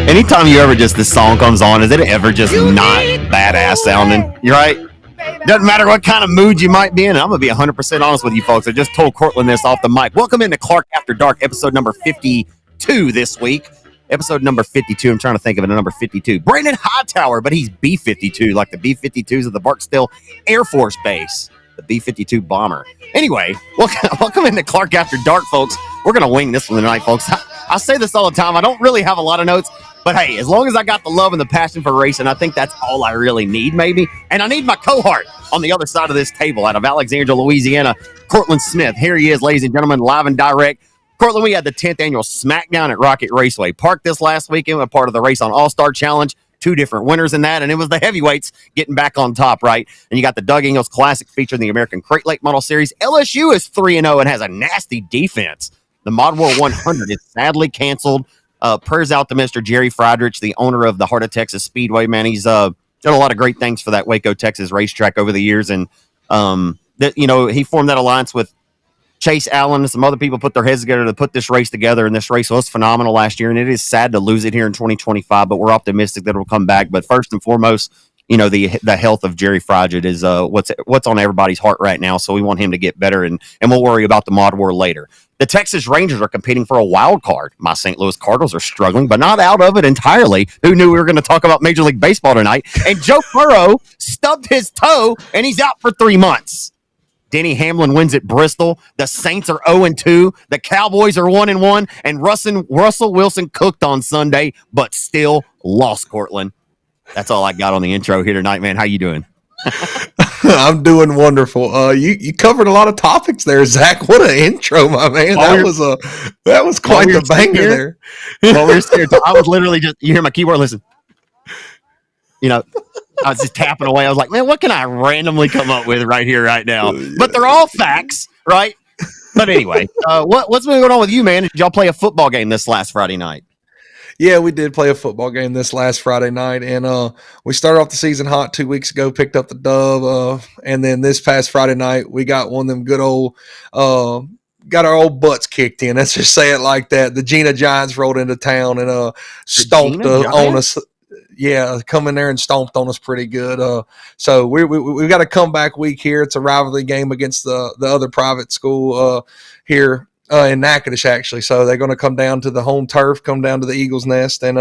Anytime you ever just this song comes on, is it ever just not badass sounding? You're right. Doesn't matter what kind of mood you might be in. I'm going to be 100% honest with you folks. I just told Cortland this off the mic. Welcome into Clark After Dark, episode number 52 this week. Episode number 52. I'm trying to think of it, number 52. Brandon Hightower, but he's B-52, like the B-52s of the Barksdale Air Force Base. The B-52 bomber. Anyway, welcome into Clark After Dark, folks. We're going to wing this one tonight, folks. I say this all the time. I don't really have a lot of notes, but hey, as long as I got the love and the passion for racing, I think that's all I really need, maybe. And I need my cohort on the other side of this table out of Alexandria, Louisiana, Cortland Smith. Here he is, ladies and gentlemen, live and direct. Cortland, we had the 10th annual Smackdown at Rocket Raceway Park this last weekend. We're part of the RaceON All-Star Challenge. 2 different winners in that, and it was the heavyweights getting back on top, right? And you got the Doug Ingles Classic featuring the American Crate Lake Model Series. LSU is 3-0 and has a nasty defense. The Mod World 100 is sadly canceled. Prayers out to Mr. Jerry Friedrich, the owner of the Heart of Texas Speedway. Man, he's done a lot of great things for that Waco, Texas racetrack over the years, and he formed that alliance with Chase Allen and some other people put their heads together to put this race together, and this race was phenomenal last year, and it is sad to lose it here in 2025, but we're optimistic that it'll come back. But first and foremost, the health of Jerry Friedrich is what's on everybody's heart right now, so we want him to get better, and we'll worry about the Mod War later. The Texas Rangers are competing for a wild card. My St. Louis Cardinals are struggling, but not out of it entirely. Who knew we were going to talk about Major League Baseball tonight? And Joe Burrow stubbed his toe, and he's out for 3 months. Denny Hamlin wins at Bristol. The Saints are 0-2. The Cowboys are 1-1. And Russell Wilson cooked on Sunday, but still lost, Cortland. That's all I got on the intro here tonight, man. How you doing? I'm doing wonderful. You covered a lot of topics there, Zach. What an intro, my man. That was quite the banger there. Well, we're scared. I was literally just, you hear my keyboard, listen. I was just tapping away. I was like, man, what can I randomly come up with right here, right now? But they're all facts, right? But anyway, what's been going on with you, man? Did y'all play a football game this last Friday night? Yeah, we did play a football game this last Friday night, and we started off the season hot 2 weeks ago, picked up the dub, and then this past Friday night, we got one of them good old got our old butts kicked in. Let's just say it like that. The Gina Giants rolled into town and stomped on us. Yeah, come in there and stomped on us pretty good. So we've got a comeback week here. It's a rivalry game against the other private school here in Natchitoches, actually. So they're going to come down to the home turf, come down to the Eagles Nest, and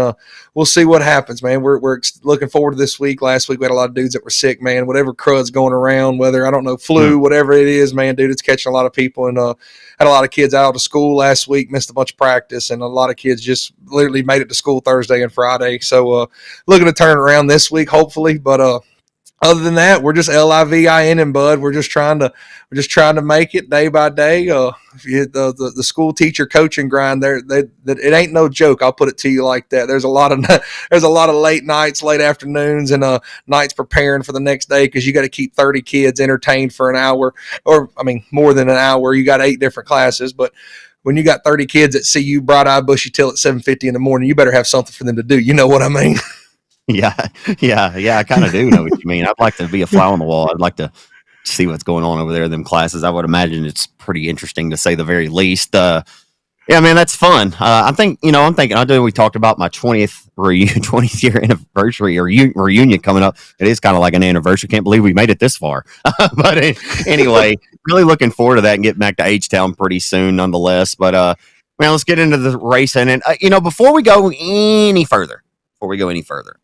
we'll see what happens, man. We're looking forward to this week. Last week we had a lot of dudes that were sick, man. Whatever crud's going around, whether, I don't know, flu, whatever it is, man, dude, it's catching a lot of people. And had a lot of kids out of school last week, missed a bunch of practice, and a lot of kids just literally made it to school Thursday and Friday. So looking to turn it around this week, hopefully. But other than that, we're just living and bud. We're just trying to make it day by day. The school teacher coaching grind there, it ain't no joke. I'll put it to you like that. There's a lot of late nights, late afternoons, and nights preparing for the next day because you got to keep 30 kids entertained for an hour, or I mean more than an hour. You got 8 different classes, but when you got 30 kids that see you bright-eyed, bushy-tailed at 7:50 in the morning, you better have something for them to do. You know what I mean? Yeah. I kind of do know what you mean. I'd like to be a fly on the wall. I'd like to see what's going on over there in them classes. I would imagine it's pretty interesting to say the very least. Yeah, man, that's fun. I'm thinking, I know we talked about my 20th year anniversary or reunion coming up. It is kind of like an anniversary. Can't believe we made it this far. But anyway, really looking forward to that and getting back to H-Town pretty soon nonetheless. But, man, let's get into the racing. And, before we go any further,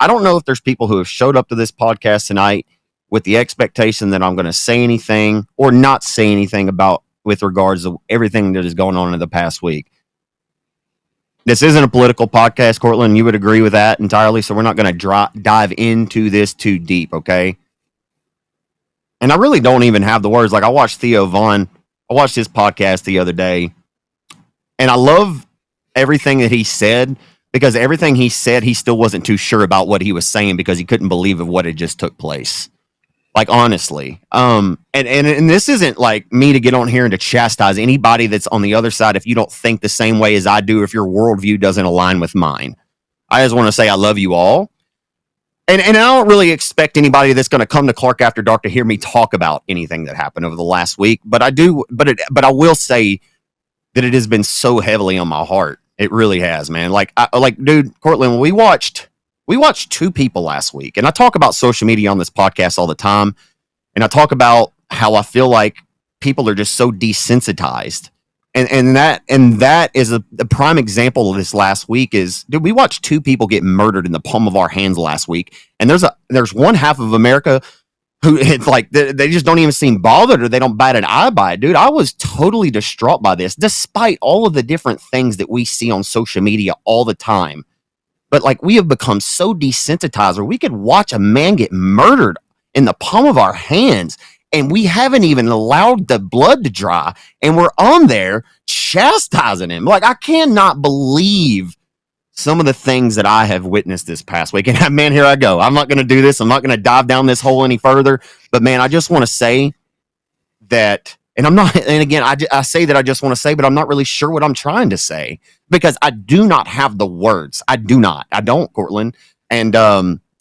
I don't know if there's people who have showed up to this podcast tonight with the expectation that I'm going to say anything or not say anything about with regards to everything that is going on in the past week. This isn't a political podcast, Cortland. You would agree with that entirely. So we're not going to dive into this too deep. Okay. And I really don't even have the words. Like I watched Theo Vaughn. I watched his podcast the other day and I love everything that he said. Because everything he said, he still wasn't too sure about what he was saying because he couldn't believe of what had just took place. Like, honestly. And this isn't like me to get on here and to chastise anybody that's on the other side if you don't think the same way as I do, if your worldview doesn't align with mine. I just want to say I love you all. And I don't really expect anybody that's going to come to Clark After Dark to hear me talk about anything that happened over the last week. But I will say that it has been so heavily on my heart It really has, man. Dude, Cortland, we watched two people last week, and I talk about social media on this podcast all the time, and I talk about how I feel like people are just so desensitized, and that is the prime example of this last week. Is, dude, we watched two people get murdered in the palm of our hands last week, and there's one half of America who it's like they just don't even seem bothered, or they don't bat an eye by it. Dude, I was totally distraught by this, despite all of the different things that we see on social media all the time. But like, we have become so desensitized where we could watch a man get murdered in the palm of our hands, and we haven't even allowed the blood to dry, and we're on there chastising him. Like, I cannot believe some of the things that I have witnessed this past week. And man, here I go. I'm not going to do this. I'm not going to dive down this hole any further. But man, I just want to say that, and I'm not, and again, I say that I just want to say, but I'm not really sure what I'm trying to say, because I do not have the words. I don't, Cortland. And,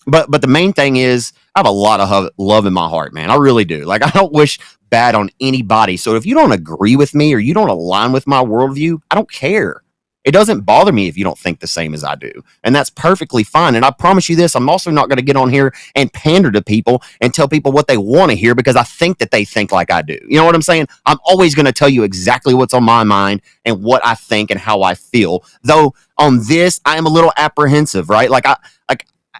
but the main thing is, I have a lot of love in my heart, man. I really do. Like, I don't wish bad on anybody. So if you don't agree with me or you don't align with my worldview, I don't care. It doesn't bother me if you don't think the same as I do. And that's perfectly fine. And I promise you this, I'm also not going to get on here and pander to people and tell people what they want to hear because I think that they think like I do. You know what I'm saying? I'm always going to tell you exactly what's on my mind and what I think and how I feel. Though on this, I am a little apprehensive, right?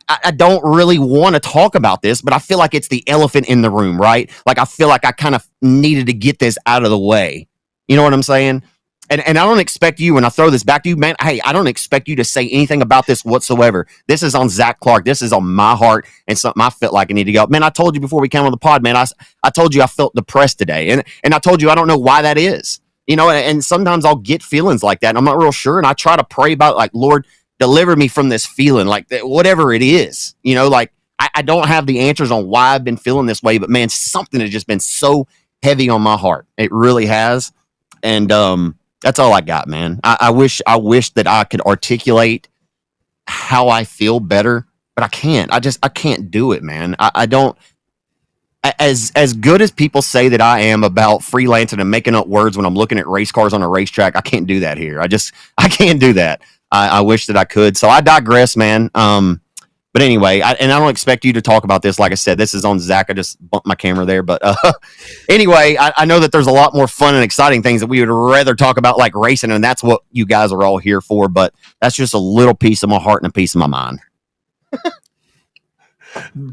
I don't really want to talk about this, but I feel like it's the elephant in the room, right? Like, I feel like I kind of needed to get this out of the way. You know what I'm saying? And I don't expect you, when I throw this back to you, man, hey, I don't expect you to say anything about this whatsoever. This is on Zach Clark. This is on my heart and something I felt like I need to go. Man, I told you before we came on the pod, man, I told you I felt depressed today. And I told you I don't know why that is. You know, and sometimes I'll get feelings like that, and I'm not real sure. And I try to pray about, like, Lord, deliver me from this feeling, like, whatever it is. You know, like, I don't have the answers on why I've been feeling this way, but, man, something has just been so heavy on my heart. It really has. And, that's all I got, man. I wish that I could articulate how I feel better, but I can't. I can't do it, man. I don't. As good as people say that I am about freelancing and making up words when I'm looking at race cars on a racetrack, I can't do that here. I can't do that. I wish that I could. So I digress, man. But anyway, I don't expect you to talk about this. Like I said, this is on Zach. I just bumped my camera there. But anyway, I know that there's a lot more fun and exciting things that we would rather talk about, like racing, and that's what you guys are all here for. But that's just a little piece of my heart and a piece of my mind.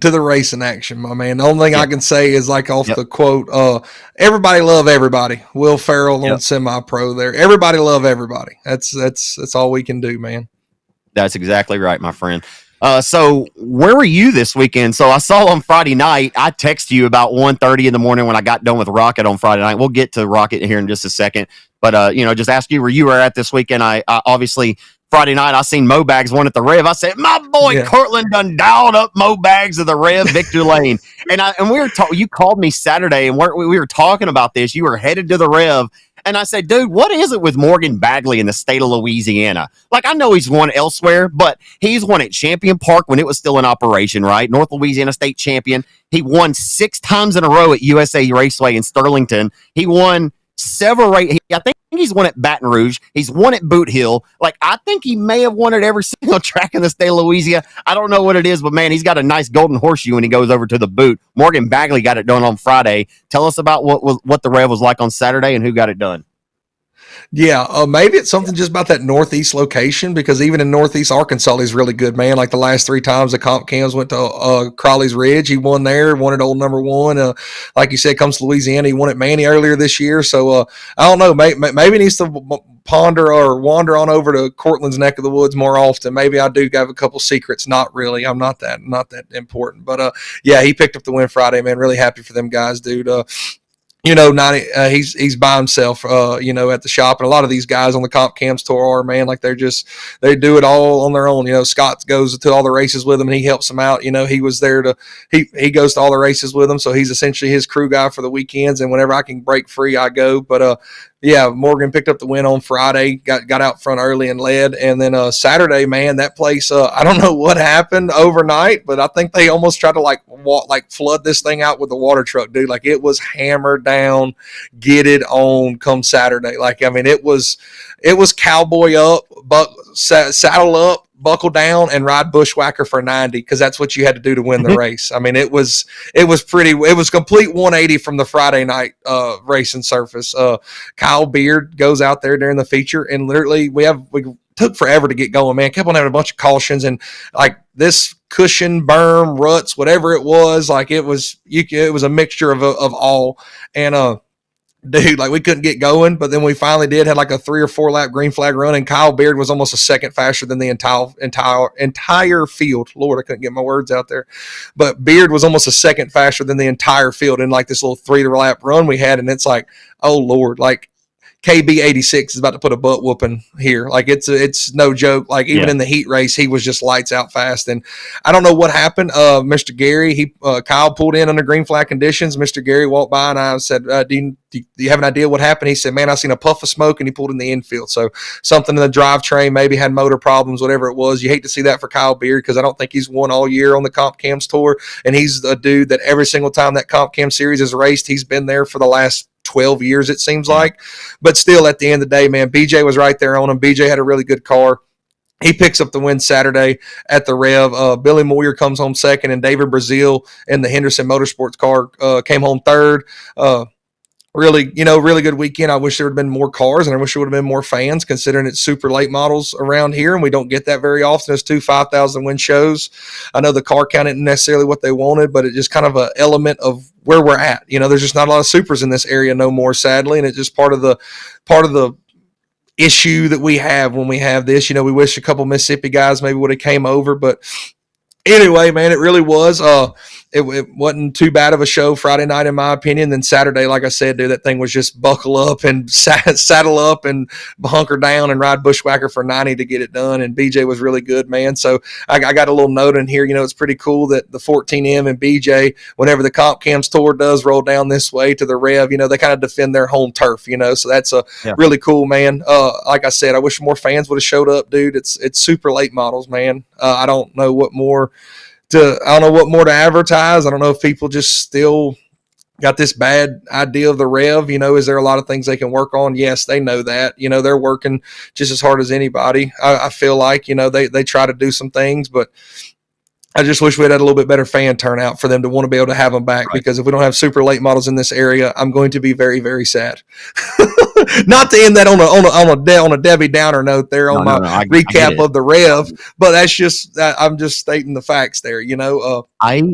To the racing action, my man. The only thing I can say is, like, off the quote, everybody love everybody. Will Ferrell on semi-pro there. Everybody love everybody. That's all we can do, man. That's exactly right, my friend. So where were you this weekend? So I saw on Friday night, I texted you about 1:30 in the morning when I got done with Rocket on Friday night. We'll get to Rocket here in just a second. But, just ask you where you were at this weekend. I obviously, Friday night, I seen Mo Bags won at the Rev. I said, my boy Cortland done dialed up Mo Bags of the Rev, Victor Lane. And we were you called me Saturday, and we were talking about this. You were headed to the Rev. And I said, dude, what is it with Morgan Bagley in the state of Louisiana? Like, I know he's won elsewhere, but he's won at Champion Park when it was still in operation, right? North Louisiana State champion. He won 6 times in a row at USA Raceway in Sterlington. He won several races. I think he's won at Baton Rouge. He's won at Boot Hill. Like, I think he may have won at every single track in the state of Louisiana. I don't know what it is, but man, he's got a nice golden horseshoe when he goes over to the boot. Morgan Bagley got it done on Friday. Tell us about what the Rev was like on Saturday and who got it done. Yeah, maybe it's something just about that Northeast location, because even in Northeast Arkansas, he's really good, man. Like the last 3 times the comp cams went to Crawley's Ridge, he won there, won at old number 1. Like you said, comes to Louisiana, he won at Manny earlier this year. So I don't know, maybe he needs to ponder or wander on over to Cortland's neck of the woods more often. Maybe I do have a couple secrets. Not really. I'm not that important. But yeah, he picked up the win Friday, man. Really happy for them guys, dude. He's by himself, at the shop. And a lot of these guys on the Comp Cams tour are, man, like they do it all on their own. Scott goes to all the races with them and he helps them out. He was there he goes to all the races with them. So he's essentially his crew guy for the weekends. And whenever I can break free, I go. But, yeah, Morgan picked up the win on Friday, got out front early and led. And then Saturday, man, that place, I don't know what happened overnight, but I think they almost tried to flood this thing out with the water truck, dude. Like, it was hammered down, get it on come Saturday. Like, I mean, it was cowboy up, saddle up, buckle down, and ride bushwhacker for 90, because that's what you had to do to win the race. I mean, it was complete 180 from the Friday night racing surface. Kyle Beard goes out there during the feature, and literally we took forever to get going, man. Kept on having a bunch of cautions, and like this cushion, berm, ruts, whatever it was, like it was a mixture of all. And dude, like we couldn't get going, but then we finally did. Had like a 3 or 4 lap green flag run, and Kyle Beard was almost a second faster than the entire field. Lord, I couldn't get my words out there, but Beard was almost a second faster than the entire field in like this little 3 lap run we had, and it's like, oh Lord, like KB86 is about to put a butt whooping here. Like it's no joke. Like even in the heat race, he was just lights out fast. And I don't know what happened. Mr. Gary, Kyle pulled in under green flag conditions. Mr. Gary walked by and I said, do you have an idea what happened? He said, man, I seen a puff of smoke, and he pulled in the infield. So something in the drivetrain, maybe had motor problems, whatever it was. You hate to see that for Kyle Beard, because I don't think he's won all year on the Comp Cams tour. And he's a dude that every single time that Comp Cam series is raced, he's been there for the last 12 years, it seems like. But still, at the end of the day, man, BJ was right there on him. BJ had a really good car. He picks up the win Saturday at the Rev. Billy Moyer comes home second, and David Brazil in the Henderson Motorsports car came home third. Really good weekend. I wish there would have been more cars, and I wish there would have been more fans, considering it's super late models around here, and we don't get that very often as 2 5,000 win shows. I know the car count isn't necessarily what they wanted, but it's just kind of an element of where we're at. There's just not a lot of supers in this area no more, sadly, and it's just part of the issue that we have when we have this. We wish a couple Mississippi guys maybe would have came over, but anyway, man, it really was. It wasn't too bad of a show Friday night, in my opinion. Then Saturday, like I said, dude, that thing was just buckle up and saddle up and hunker down and ride bushwhacker for 90 to get it done. And BJ was really good, man. So I got a little note in here. It's pretty cool that the 14M and BJ, whenever the Comp Cams tour does roll down this way to the Rev, they kind of defend their home turf. So that's really cool, man. Like I said, I wish more fans would have showed up, dude. It's super late models, man. I don't know what more to advertise. I don't know if people just still got this bad idea of the Rev. Is there a lot of things they can work on? Yes, they know that. They're working just as hard as anybody. I feel like, they try to do some things, but I just wish we had a little bit better fan turnout for them to want to be able to have them back. Right. Because if we don't have super late models in this area, I'm going to be very, very sad. Not to end that on a Debbie Downer note there on my recap of the Rev, but that's just I'm just stating the facts there.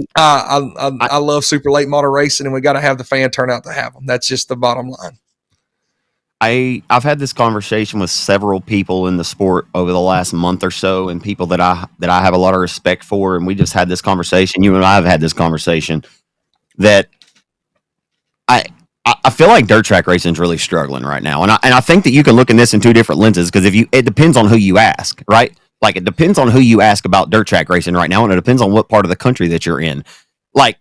I love super late model racing, and we got to have the fan turnout to have them. That's just the bottom line. I've had this conversation with several people in the sport over the last month or so, and people that I have a lot of respect for, and we just had this conversation. You and I have had this conversation that I feel like dirt track racing is really struggling right now, and I think that you can look in this in 2 different lenses, because it depends on who you ask, right? Like, it depends on who you ask about dirt track racing right now, and it depends on what part of the country that you're in. Like,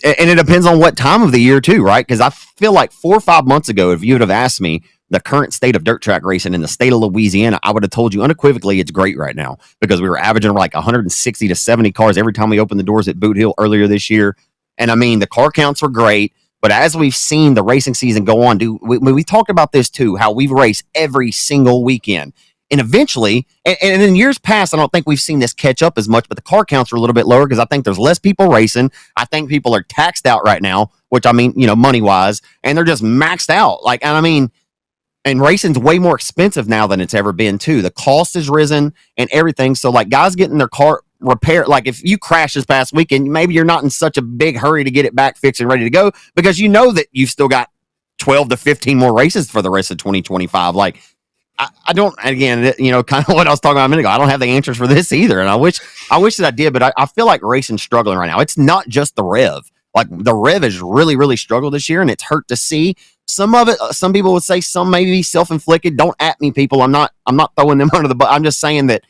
and it depends on what time of the year too, right? Because I feel like 4 or 5 months ago, if you would have asked me the current state of dirt track racing in the state of Louisiana, I would have told you unequivocally it's great right now, because we were averaging like 160 to 70 cars every time we opened the doors at Boot Hill earlier this year. And I mean, the car counts were great, but as we've seen the racing season go on, we talked about this too, how we've raced every single weekend. And eventually, and in years past, I don't think we've seen this catch up as much, but the car counts are a little bit lower because I think there's less people racing. I think people are taxed out right now, which I mean, money wise, and they're just maxed out. And racing's way more expensive now than it's ever been too. The cost has risen and everything. So like, guys getting their car repaired, like if you crash this past weekend, maybe you're not in such a big hurry to get it back fixed and ready to go, because that you've still got 12 to 15 more races for the rest of 2025. Like, I don't, again, kind of what I was talking about a minute ago, I don't have the answers for this either. And I wish that I did, but I feel like racing's struggling right now. It's not just the Rev. Like, the Rev has really, really struggled this year, and it's hurt to see. Some of it, some people would say some may be self-inflicted. Don't at me, people. I'm not throwing them under the bus. I'm just saying that,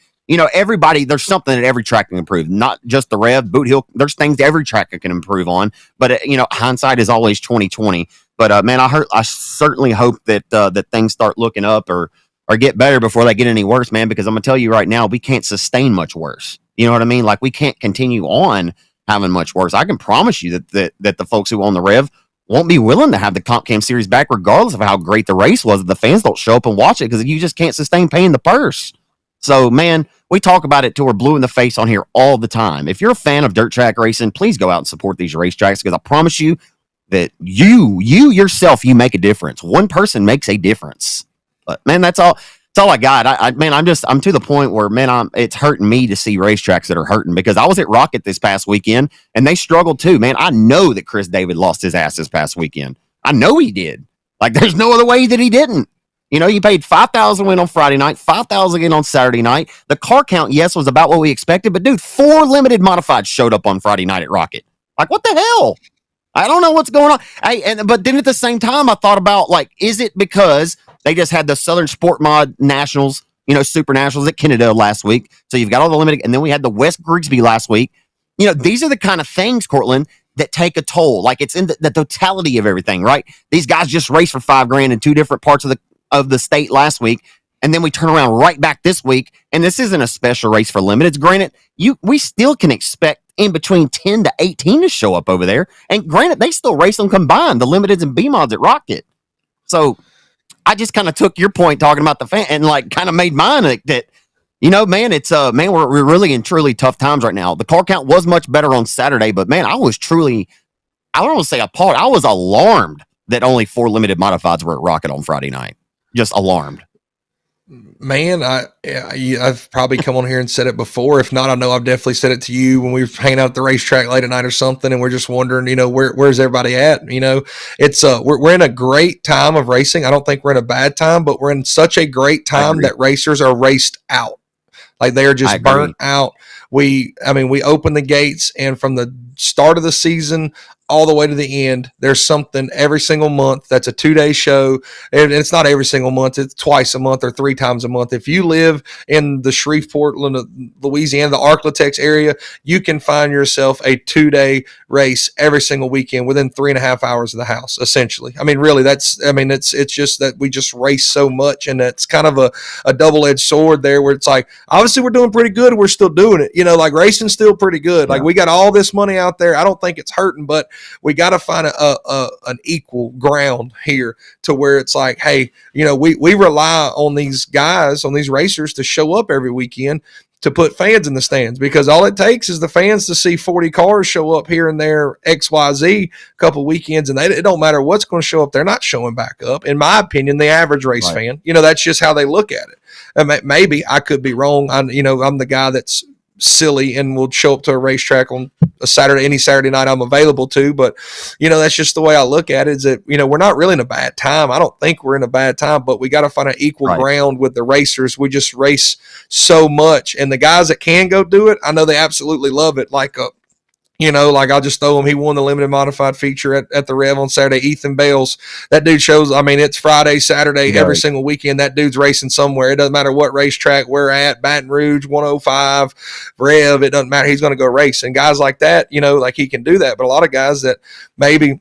everybody, there's something that every track can improve, not just the Rev, Boot Hill. There's things every track can improve on, but hindsight is always 2020. But man, I certainly hope that things start looking up or get better before they get any worse, man, because I'm gonna tell you right now, we can't sustain much worse. You know what I mean? Like, we can't continue on having much worse. I can promise you that the folks who own the Rev won't be willing to have the Comp Cam series back, regardless of how great the race was, if the fans don't show up and watch it, because you just can't sustain paying the purse. So, man, we talk about it till we're blue in the face on here all the time. If you're a fan of dirt track racing, please go out and support these racetracks because I promise you that you yourself, you make a difference. One person makes a difference. But man, that's all. That's all I got. I'm to the point where, man, it's hurting me to see racetracks that are hurting because I was at Rocket this past weekend and they struggled too. Man, I know that Chris David lost his ass this past weekend. I know he did. Like, there's no other way that he didn't. You know, you paid $5,000 win on Friday night, $5,000 again on Saturday night. The car count, yes, was about what we expected, but dude, 4 limited modifieds showed up on Friday night at Rocket. Like, what the hell? I don't know what's going on. But then at the same time, I thought about, like, is it because they just had the Southern Sport Mod Nationals, you know, Super Nationals at Canada last week? So you've got all the limited, and then we had the West Grigsby last week. You know, these are the kind of things, Cortland, that take a toll. Like, it's in the totality of everything, right? These guys just raced for $5,000 in 2 different parts of the state last week, and then we turn around right back this week, and this isn't a special race for limiteds. Granted, we still can expect in between 10 to 18 to show up over there, and granted, they still race them combined, the limiteds and B mods at Rocket. So I just kind of took your point talking about the fan and like kind of made mine that you know, man, it's we're really in truly tough times right now. The car count was much better on Saturday, but man, I was truly, I don't want to say appalled, I was alarmed that only 4 limited modifieds were at Rocket on Friday night. Just alarmed. Man, I've probably come on here and said it before. If not, I know I've definitely said it to you when we were hanging out at the racetrack late at night or something, and we're just wondering, you know, where's everybody at? You know, it's we're in a great time of racing. I don't think we're in a bad time, but we're in such a great time that racers are raced out. Like, they are just burnt out. We open the gates, and from the start of the season all the way to the end, there's something every single month that's a 2-day show. And it's not every single month, it's twice a month or 3 times a month. If you live in the Shreveport, Louisiana, the Arklatex area, you can find yourself a 2-day race every single weekend within 3.5 hours of the house, essentially. I mean, really, it's just that we just race so much, and it's kind of a double-edged sword there where it's like, obviously we're doing pretty good, we're still doing it. You know, like, racing's still pretty good. Like, we got all this money out there. I don't think it's hurting, but we got to find an equal ground here to where it's like, hey, you know, we rely on these guys, on these racers to show up every weekend to put fans in the stands, because all it takes is the fans to see 40 cars show up here and there, XYZ, a couple weekends, and it don't matter what's going to show up. They're not showing back up. In my opinion, the average race fan, you know, that's just how they look at it. And maybe I could be wrong. I'm the guy that's silly and will show up to a racetrack on a Saturday, any Saturday night I'm available to. But, you know, that's just the way I look at it, is that, you know, we're not really in a bad time. I don't think we're in a bad time, but we got to find an equal ground with the racers. We just race so much. And the guys that can go do it, I know they absolutely love it. Like, you know, like, I'll just throw him. He won the limited modified feature at the Rev on Saturday. Ethan Bales, that dude shows. I mean, it's Friday, Saturday, every single weekend. That dude's racing somewhere. It doesn't matter what racetrack we're at, Baton Rouge, 105, Rev. It doesn't matter. He's going to go race. And guys like that, you know, like, he can do that. But a lot of guys that maybe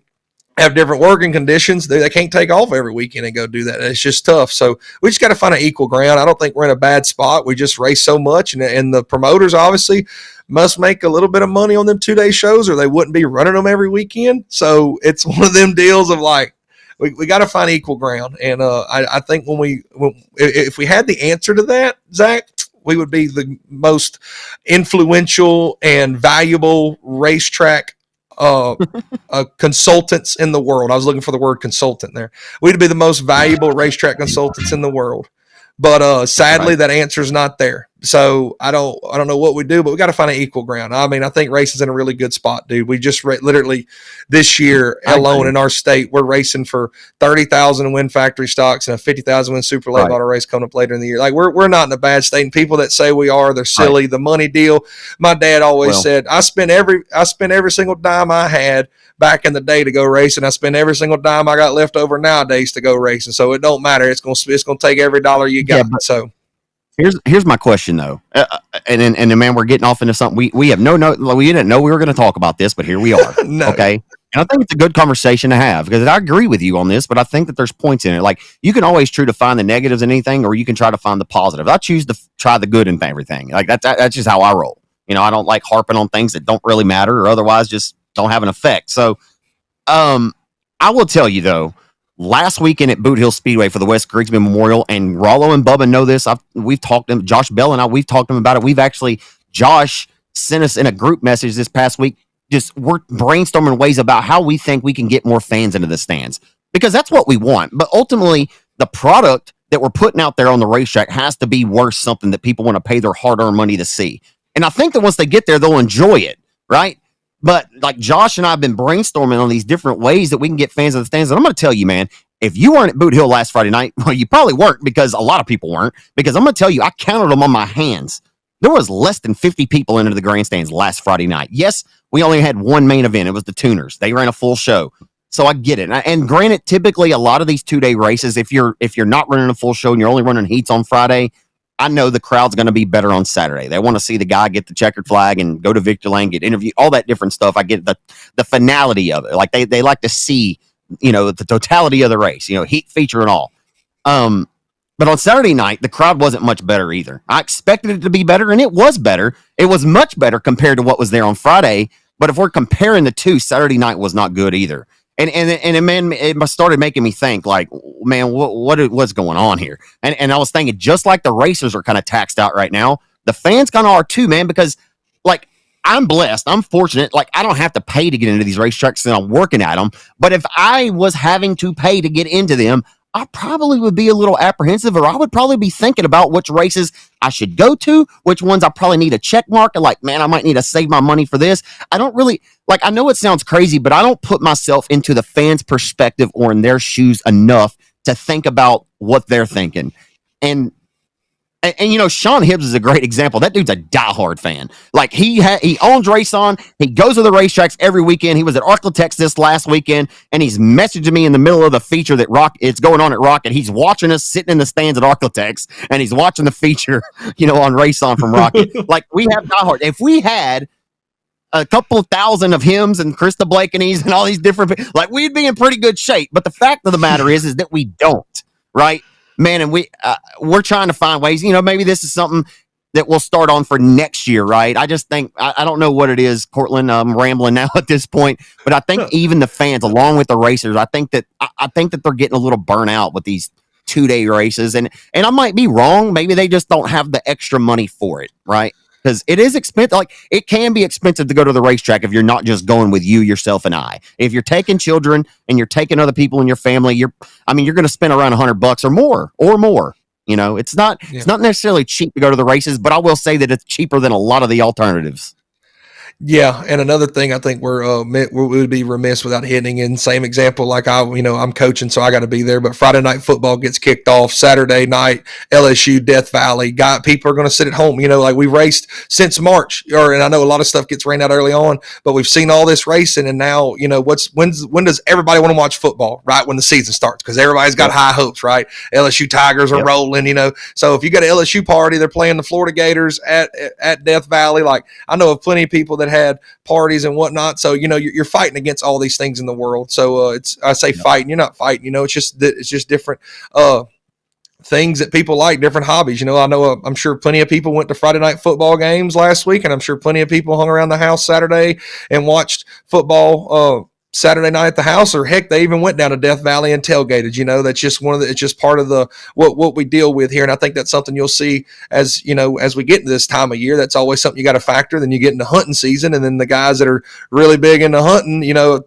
have different working conditions, they can't take off every weekend and go do that. It's just tough. So we just got to find an equal ground. I don't think we're in a bad spot. We just race so much, and the promoters obviously must make a little bit of money on them 2-day shows, or they wouldn't be running them every weekend. So it's one of them deals of like, we got to find equal ground. And I think if we had the answer to that, Zach, we would be the most influential and valuable racetrack consultants in the world. I was looking for the word consultant there. We'd be the most valuable racetrack consultants in the world. But sadly, that answer is not there. So I don't know what we do, but we got to find an equal ground. I mean, I think racing's in a really good spot, dude. We just literally this year alone in our state, we're racing for 30,000 win factory stocks and a 50,000 win super late model race coming up later in the year. Like, we're not in a bad state. And people that say we are, they're silly. The money deal. My dad always said, I spent every single dime I had back in the day to go racing. I spend every single dime I got left over nowadays to go racing. So it don't matter. It's gonna take every dollar you got. So here's my question though, and man, we're getting off into something we have we didn't know we were going to talk about this, but here we are. No. Okay, and I think it's a good conversation to have, because I agree with you on this, but I think that there's points in it. Like, you can always try to find the negatives in anything, or you can try to find the positives. I choose to try the good in everything. Like, that's just how I roll. You know, I don't like harping on things that don't really matter, or otherwise just don't have an effect. So, I will tell you though, last weekend at Boot Hill Speedway for the West Grigsby Memorial, and Rollo and Bubba know this. We've talked to him, Josh Bell and I, we've talked to him about it. Josh sent us in a group message this past week. We're brainstorming ways about how we think we can get more fans into the stands, because that's what we want. But ultimately, the product that we're putting out there on the racetrack has to be worth something that people want to pay their hard-earned money to see. And I think that once they get there, they'll enjoy it, right? But like Josh and I have been brainstorming on these different ways that we can get fans in the stands. And I'm going to tell you, man, if you weren't at Boot Hill last Friday night, well, you probably weren't, because a lot of people weren't. Because I'm going to tell you, I counted them on my hands. There was less than 50 people into the grandstands last Friday night. Yes, we only had one main event. It was the Tuners. They ran a full show. So I get it. And granted, typically a lot of these 2-day races, if you're not running a full show and you're only running heats on Friday, I know the crowd's going to be better on Saturday. They want to see the guy get the checkered flag and go to Victor Lane, get interviewed, all that different stuff. I get the finality of it. Like they like to see, the totality of the race, heat feature and all. But on Saturday night, the crowd wasn't much better either. I expected it to be better, and it was better. It was much better compared to what was there on Friday. But if we're comparing the two, Saturday night was not good either. And man, it started making me think, like, man, what's going on here? And I was thinking, just like the racers are kind of taxed out right now, the fans kind of are too, man, because like I'm blessed, I'm fortunate, like I don't have to pay to get into these racetracks and I'm working at them. But if I was having to pay to get into them, I probably would be a little apprehensive, or I would probably be thinking about which races I should go to, which ones I probably need a check mark, and like, man, I might need to save my money for this. I don't really, like, I know it sounds crazy, but I don't put myself into the fans' perspective or in their shoes enough to think about what they're thinking. And Sean Hibbs is a great example. That dude's a diehard fan. Like he owns RaceON. He goes to the racetracks every weekend. He was at Arklatex this last weekend, and he's messaging me in the middle of the feature that it's going on at Rocket. He's watching us sitting in the stands at Arklatex, and he's watching the feature, on RaceON from Rocket. Like we have diehard. If we had a couple thousand of hymns and Krista Blakeney's and all these different, like we'd be in pretty good shape. But the fact of the matter is that we don't, right? Man, and we're trying to find ways, maybe this is something that we'll start on for next year, right? I just think, I don't know what it is, Cortland, I'm rambling now at this point, but I think even the fans, along with the racers, I think that they're getting a little burnt out with these 2-day races, and I might be wrong. Maybe they just don't have the extra money for it, right? Because it is expensive. Like it can be expensive to go to the racetrack if you're not just going with you, yourself, and I. If you're taking children and you're taking other people in your family, you're going to spend around $100 or more. It's not necessarily cheap to go to the races, but I will say that it's cheaper than a lot of the alternatives. Yeah, and another thing I think we would be remiss without hitting in same example. Like I'm coaching, so I got to be there. But Friday night football gets kicked off. Saturday night LSU Death Valley. People are going to sit at home. Like we raced since March, and I know a lot of stuff gets rained out early on, but we've seen all this racing, and now when does everybody want to watch football? Right when the season starts, because everybody's got high hopes, right? LSU Tigers are rolling, So if you got an LSU party, they're playing the Florida Gators at Death Valley. Like I know of plenty of people that had parties and whatnot, so you're fighting against all these things in the world. So I say fighting, you're not fighting. It's just different things that people like, different hobbies. I'm sure plenty of people went to Friday night football games last week, and I'm sure plenty of people hung around the house Saturday and watched football Saturday night at the house, or heck, they even went down to Death Valley and tailgated. That's just it's just part of the what we deal with here, and I think that's something you'll see as we get into this time of year. That's always something you got to factor. Then you get into hunting season, and then the guys that are really big into hunting,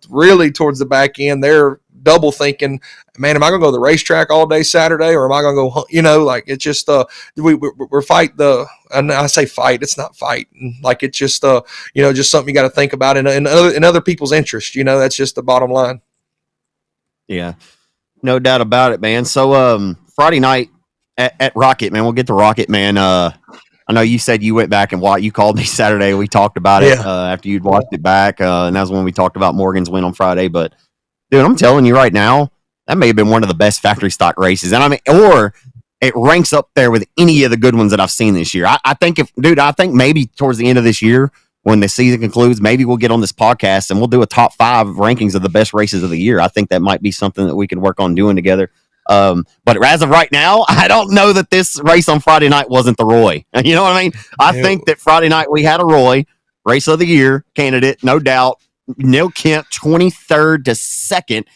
really towards the back end, they're double thinking, man, am I going to go to the racetrack all day Saturday, or am I going to go hunt? Like it's just we're fight and I say fight, it's not fight. Like it's just just something you got to think about in other people's interest. That's just the bottom line. Yeah, no doubt about it, man. So Friday night at Rocket, man, we'll get to Rocket, man. I know you said you went back and you called me Saturday. We talked about it after you'd watched it back, and that's when we talked about Morgan's win on Friday. But dude, I'm telling you right now, that may have been one of the best factory stock races. And or it ranks up there with any of the good ones that I've seen this year. I think maybe towards the end of this year, when the season concludes, maybe we'll get on this podcast and we'll do a top 5 rankings of the best races of the year. I think that might be something that we can work on doing together. But as of right now, I don't know that this race on Friday night wasn't the Roy. You know what I mean? I think that Friday night we had a Roy race of the year candidate, no doubt. Neil Kemp, 23rd to 2nd.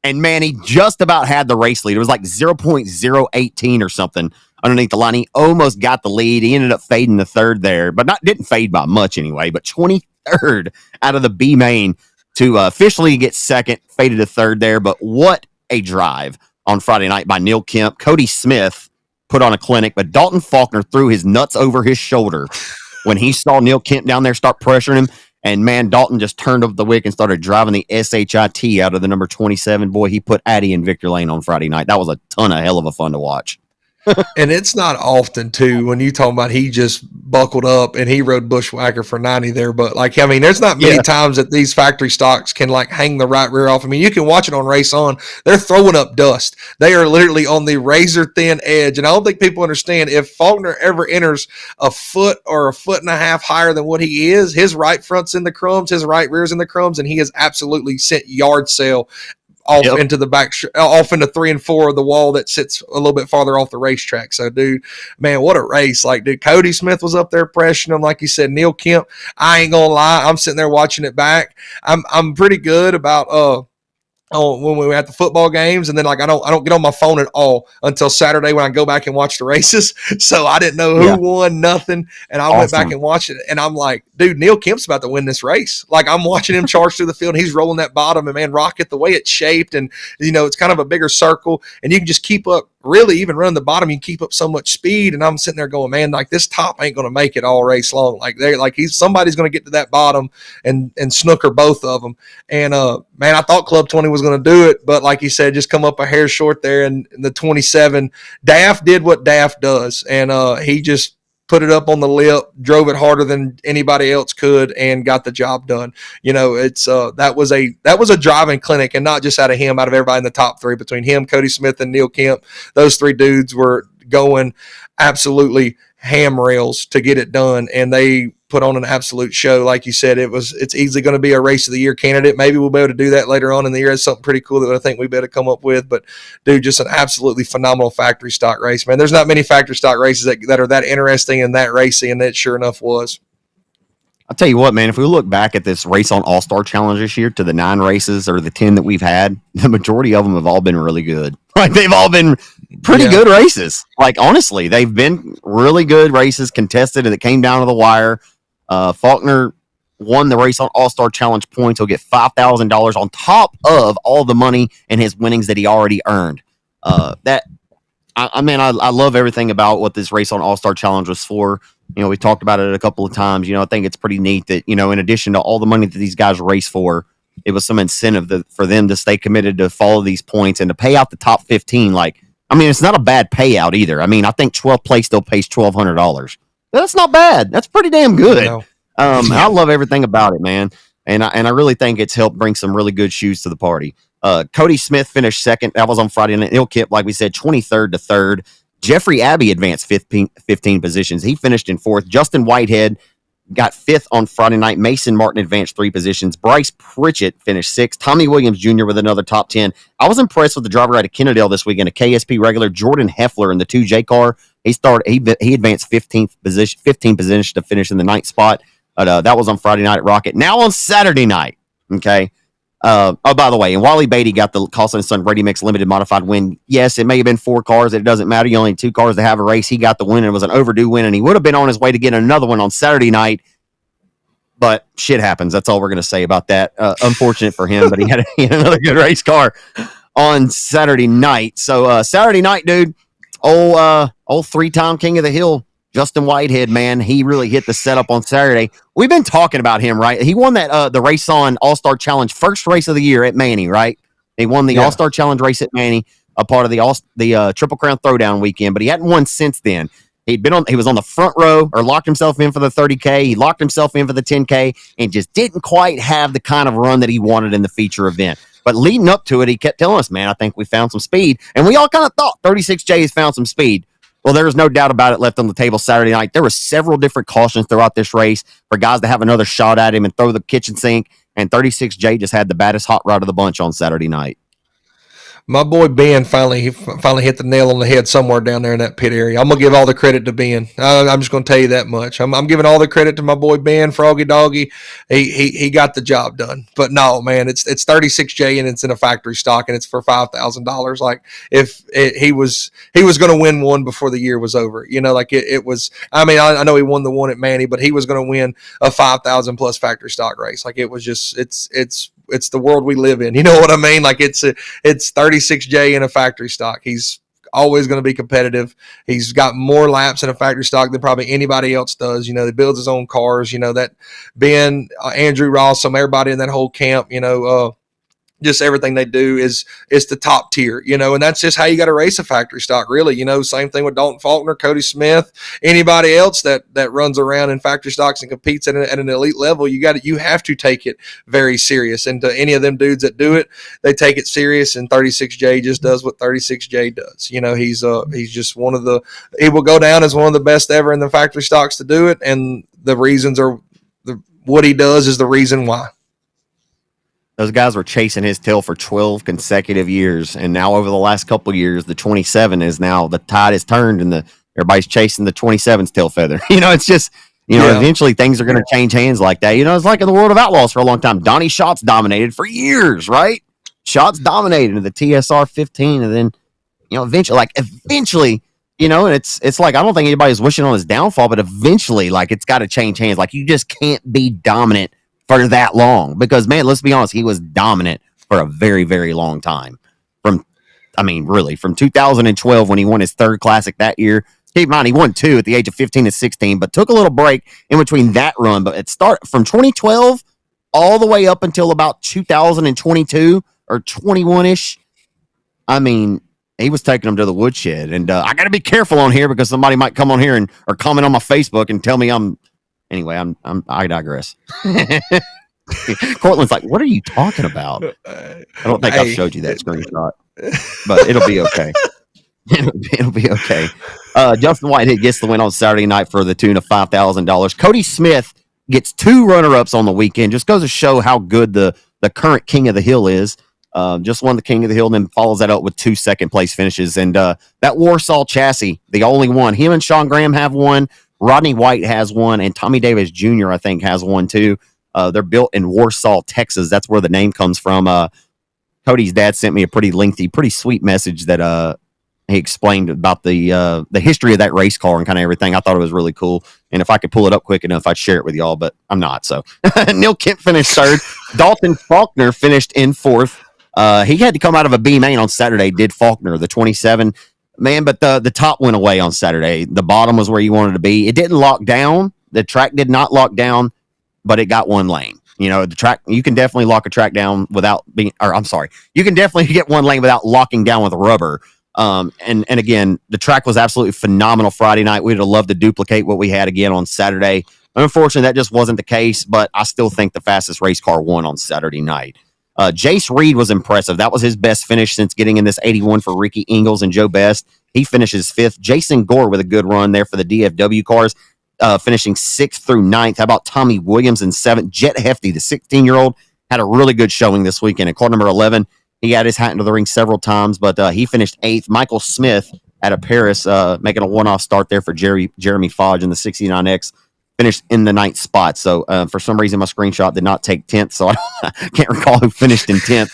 And man, he just about had the race lead. It was like 0.018 or something underneath the line. He almost got the lead. He ended up fading the third there, but didn't fade by much anyway. But 23rd out of the B main to officially get second, faded to third there. But what a drive on Friday night by Neil Kemp. Cody Smith put on a clinic, but Dalton Faulkner threw his nuts over his shoulder when he saw Neil Kemp down there start pressuring him. And man, Dalton just turned up the wick and started driving the SHIT out of the number 27. Boy, he put Addy in Victor Lane on Friday night. That was a ton of hell of a fun to watch. And it's not often, too, when you talk about he just buckled up and he rode Bushwhacker for 90 there. But, like, I mean, there's not many times that these factory stocks can, like, hang the right rear off. I mean, you can watch it on RaceON. They're throwing up dust. They are literally on the razor-thin edge. And I don't think people understand, if Faulkner ever enters a foot or a foot and a half higher than what he is, his right front's in the crumbs, his right rear's in the crumbs, and he is absolutely sent yard sale off into the back, off into 3 and 4 of the wall that sits a little bit farther off the racetrack. So, dude, man, what a race. Like, dude, Cody Smith was up there pressuring him. Like you said, Neil Kemp, I ain't going to lie, I'm sitting there watching it back. I'm pretty good about when we were at the football games, and then like I don't get on my phone at all until Saturday when I go back and watch the races. So I didn't know who won, nothing, and I went back and watched it, and I'm like, dude, Neil Kemp's about to win this race. Like, I'm watching him charge through the field, and he's rolling that bottom, and man, Rocket, the way it's shaped, and it's kind of a bigger circle, and you can just keep up. Really, even running the bottom, you can keep up so much speed, and I'm sitting there going, man, like this top ain't going to make it all race long. Like somebody's going to get to that bottom and snooker both of them. And man, I thought Club 20 was going to do it, but like you said, just come up a hair short there. And the 27, Daft did what Daft does, and he just put it up on the lip, drove it harder than anybody else could, and got the job done. It's that was a driving clinic, and not just out of him, out of everybody in the top three, between him, Cody Smith, and Neil Kemp. Those three dudes were going absolutely ham rails to get it done, and they put on an absolute show. Like you said, it's easily going to be a race of the year candidate. Maybe we'll be able to do that later on in the year. It's something pretty cool that I think we better come up with. But dude, just an absolutely phenomenal factory stock race, man. There's not many factory stock races that are that interesting and that racy, and that sure enough was. I'll tell you what, man, if we look back at this RaceON All-Star Challenge this year, to the 9 races or the 10 that we've had, the majority of them have all been really good. Like, they've all been pretty good races. Like, honestly, they've been really good races, contested, and it came down to the wire. Faulkner won the RaceON All-Star Challenge points. He'll get $5,000 on top of all the money and his winnings that he already earned. I love everything about what this RaceON All-Star Challenge was for. We talked about it a couple of times. I think it's pretty neat that, in addition to all the money that these guys race for, it was some incentive for them to stay committed to follow these points and to pay out the top 15. It's not a bad payout either. I think 12th place still pays $1,200. That's not bad. That's pretty damn good. I love everything about it, man. And I really think it's helped bring some really good shoes to the party. Cody Smith finished second. That was on Friday night. Neil Kemp, like we said, 23rd to 3rd. Jeffrey Abbey advanced 15 positions. He finished in 4th. Justin Whitehead got 5th on Friday night. Mason Martin advanced 3 positions. Bryce Pritchett finished 6th. Tommy Williams Jr. with another top 10. I was impressed with the driver out of Kennedale this weekend, a KSP regular, Jordan Heffler in the 2J car. He advanced 15 positions to finish in the 9th spot. That was on Friday night at Rocket. Now on Saturday night, okay? By the way, and Wally Beatty got the Carlson & Son Ready Mix Limited Modified win. Yes, it may have been 4 cars. It doesn't matter. You only need 2 cars to have a race. He got the win, and it was an overdue win, and he would have been on his way to get another one on Saturday night. But shit happens. That's all we're going to say about that. Unfortunate for him, but he had another good race car on Saturday night. So Saturday night, dude, old 3-time King of the Hill, Justin Whitehead, man, he really hit the setup on Saturday. We've been talking about him, right? He won that the RaceON All-Star Challenge first race of the year at Manny, right? He won the All-Star Challenge race at Manny, a part of the Triple Crown Throwdown weekend, but he hadn't won since then. He was on the front row, or locked himself in for the 30K. He locked himself in for the 10K, and just didn't quite have the kind of run that he wanted in the feature event. But leading up to it, he kept telling us, man, I think we found some speed. And we all kind of thought 36J has found some speed. Well, there was no doubt about it left on the table Saturday night. There were several different cautions throughout this race for guys to have another shot at him and throw the kitchen sink, and 36J just had the baddest hot rod of the bunch on Saturday night. My boy Ben finally hit the nail on the head somewhere down there in that pit area. I'm gonna give all the credit to Ben. I'm just gonna tell you that much. I'm giving all the credit to my boy Ben, Froggy Doggy. He got the job done. But no, man, it's 36J and it's in a factory stock and it's for $5,000. Like if he was gonna win one before the year was over. You know, like it was. I mean, I know he won the one at Manny, but he was gonna win a 5,000 plus factory stock race. Like it was just it's the world we live in. You know what I mean? Like it's 36J in a factory stock. He's always going to be competitive. He's got more laps in a factory stock than probably anybody else does. You know, he builds his own cars. You know, that Ben, Andrew Ross, everybody in that whole camp, you know, just everything they do is the top tier, you know, and that's just how you got to race a factory stock, really. You know, same thing with Dalton Faulkner, Cody Smith, anybody else that runs around in factory stocks and competes at an elite level. You have to take it very serious. And to any of them dudes that do it, they take it serious. And 36J just does what 36J does. You know, he's just he will go down as one of the best ever in the factory stocks to do it. And the reasons are what he does is the reason why. Those guys were chasing his tail for 12 consecutive years, and now over the last couple of years, the 27 is now the tide has turned, and everybody's chasing the 27's tail feather. You know, it's just eventually things are going to change hands like that. You know, it's like in the world of outlaws for a long time. Donnie Schatz dominated for years, right? Schatz dominated the TSR 15, and then eventually, you know, and it's like I don't think anybody's wishing on his downfall, but eventually, like it's got to change hands. Like you just can't be dominant for that long because, man, let's be honest, he was dominant for a very, very long time. From 2012 when he won his third classic that year. Keep in mind, he won two at the age of 15 and 16, but took a little break in between that run. But it started from 2012 all the way up until about 2022 or 21-ish. I mean, he was taking them to the woodshed. And I got to be careful on here because somebody might come on here or comment on my Facebook and tell me Anyway, I digress. Cortland's like, what are you talking about? I don't think I've showed you that screenshot, but it'll be okay. It'll be okay. Justin Whitehead gets the win on Saturday night for the tune of $5,000. Cody Smith gets 2 runner-ups on the weekend. Just goes to show how good the current King of the Hill is. Just won the King of the Hill and then follows that up with 2 second-place finishes. And that Warsaw chassis, the only one. Him and Sean Graham have one. Rodney White has one, and Tommy Davis Jr., I think, has one too. They're built in Warsaw, Texas. That's where the name comes from. Cody's dad sent me a pretty lengthy, pretty sweet message that he explained about the history of that race car and kind of everything. I thought it was really cool. And if I could pull it up quick enough, I'd share it with y'all, but I'm not. So Neil Kemp finished third. Dalton Faulkner finished in fourth. He had to come out of a B main on Saturday, did Faulkner, the 27. Man, but the top went away on Saturday. The bottom was where you wanted to be. It didn't lock down. The track did not lock down, but it got one lane. You know, the track, you can definitely lock a track down without being, or I'm sorry, you can definitely get one lane without locking down with rubber. And again, the track was absolutely phenomenal Friday night. We'd have loved to duplicate what we had again on Saturday. Unfortunately, that just wasn't the case, but I still think the fastest race car won on Saturday night. Jace Reed was impressive. That was his best finish since getting in this 81 for Ricky Ingles and Joe Best. He finishes 5th. Jason Gore with a good run there for the DFW cars, finishing 6th through 9th. How about Tommy Williams in 7th? Jet Hefty, the 16-year-old, had a really good showing this weekend. In car number 11, he had his hat into the ring several times, but he finished 8th. Michael Smith out of Paris, making a one-off start there for Jeremy Fodge in the 69X. Finished in the 9th spot. So for some reason, my screenshot did not take 10th, so I can't recall who finished in 10th.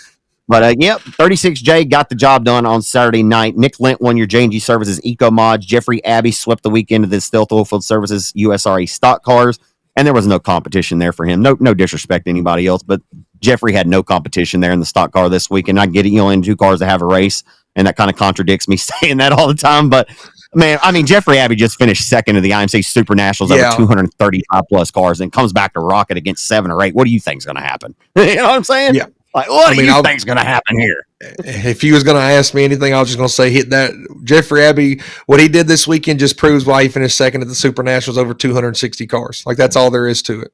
But 36J got the job done on Saturday night. Nick Lent won your J&G Services Eco Mods. Jeffrey Abbey swept the weekend of the Stealth Oilfield Services USRA stock cars, and there was no competition there for him. No disrespect to anybody else, but Jeffrey had no competition there in the stock car this week. And I get it, in 2 cars to have a race, and that kind of contradicts me saying that all the time, but man, I mean, Jeffrey Abbey just finished 2nd of the IMC Super Nationals over 235 plus cars and comes back to Rocket against 7 or 8. What do you think is going to happen? You know what I'm saying? Yeah. Like, what do you think is going to happen here? If you was going to ask me anything, I was just going to say hit that. Jeffrey Abbey, what he did this weekend just proves why he finished 2nd at the Super Nationals over 260 cars. Like, that's all there is to it.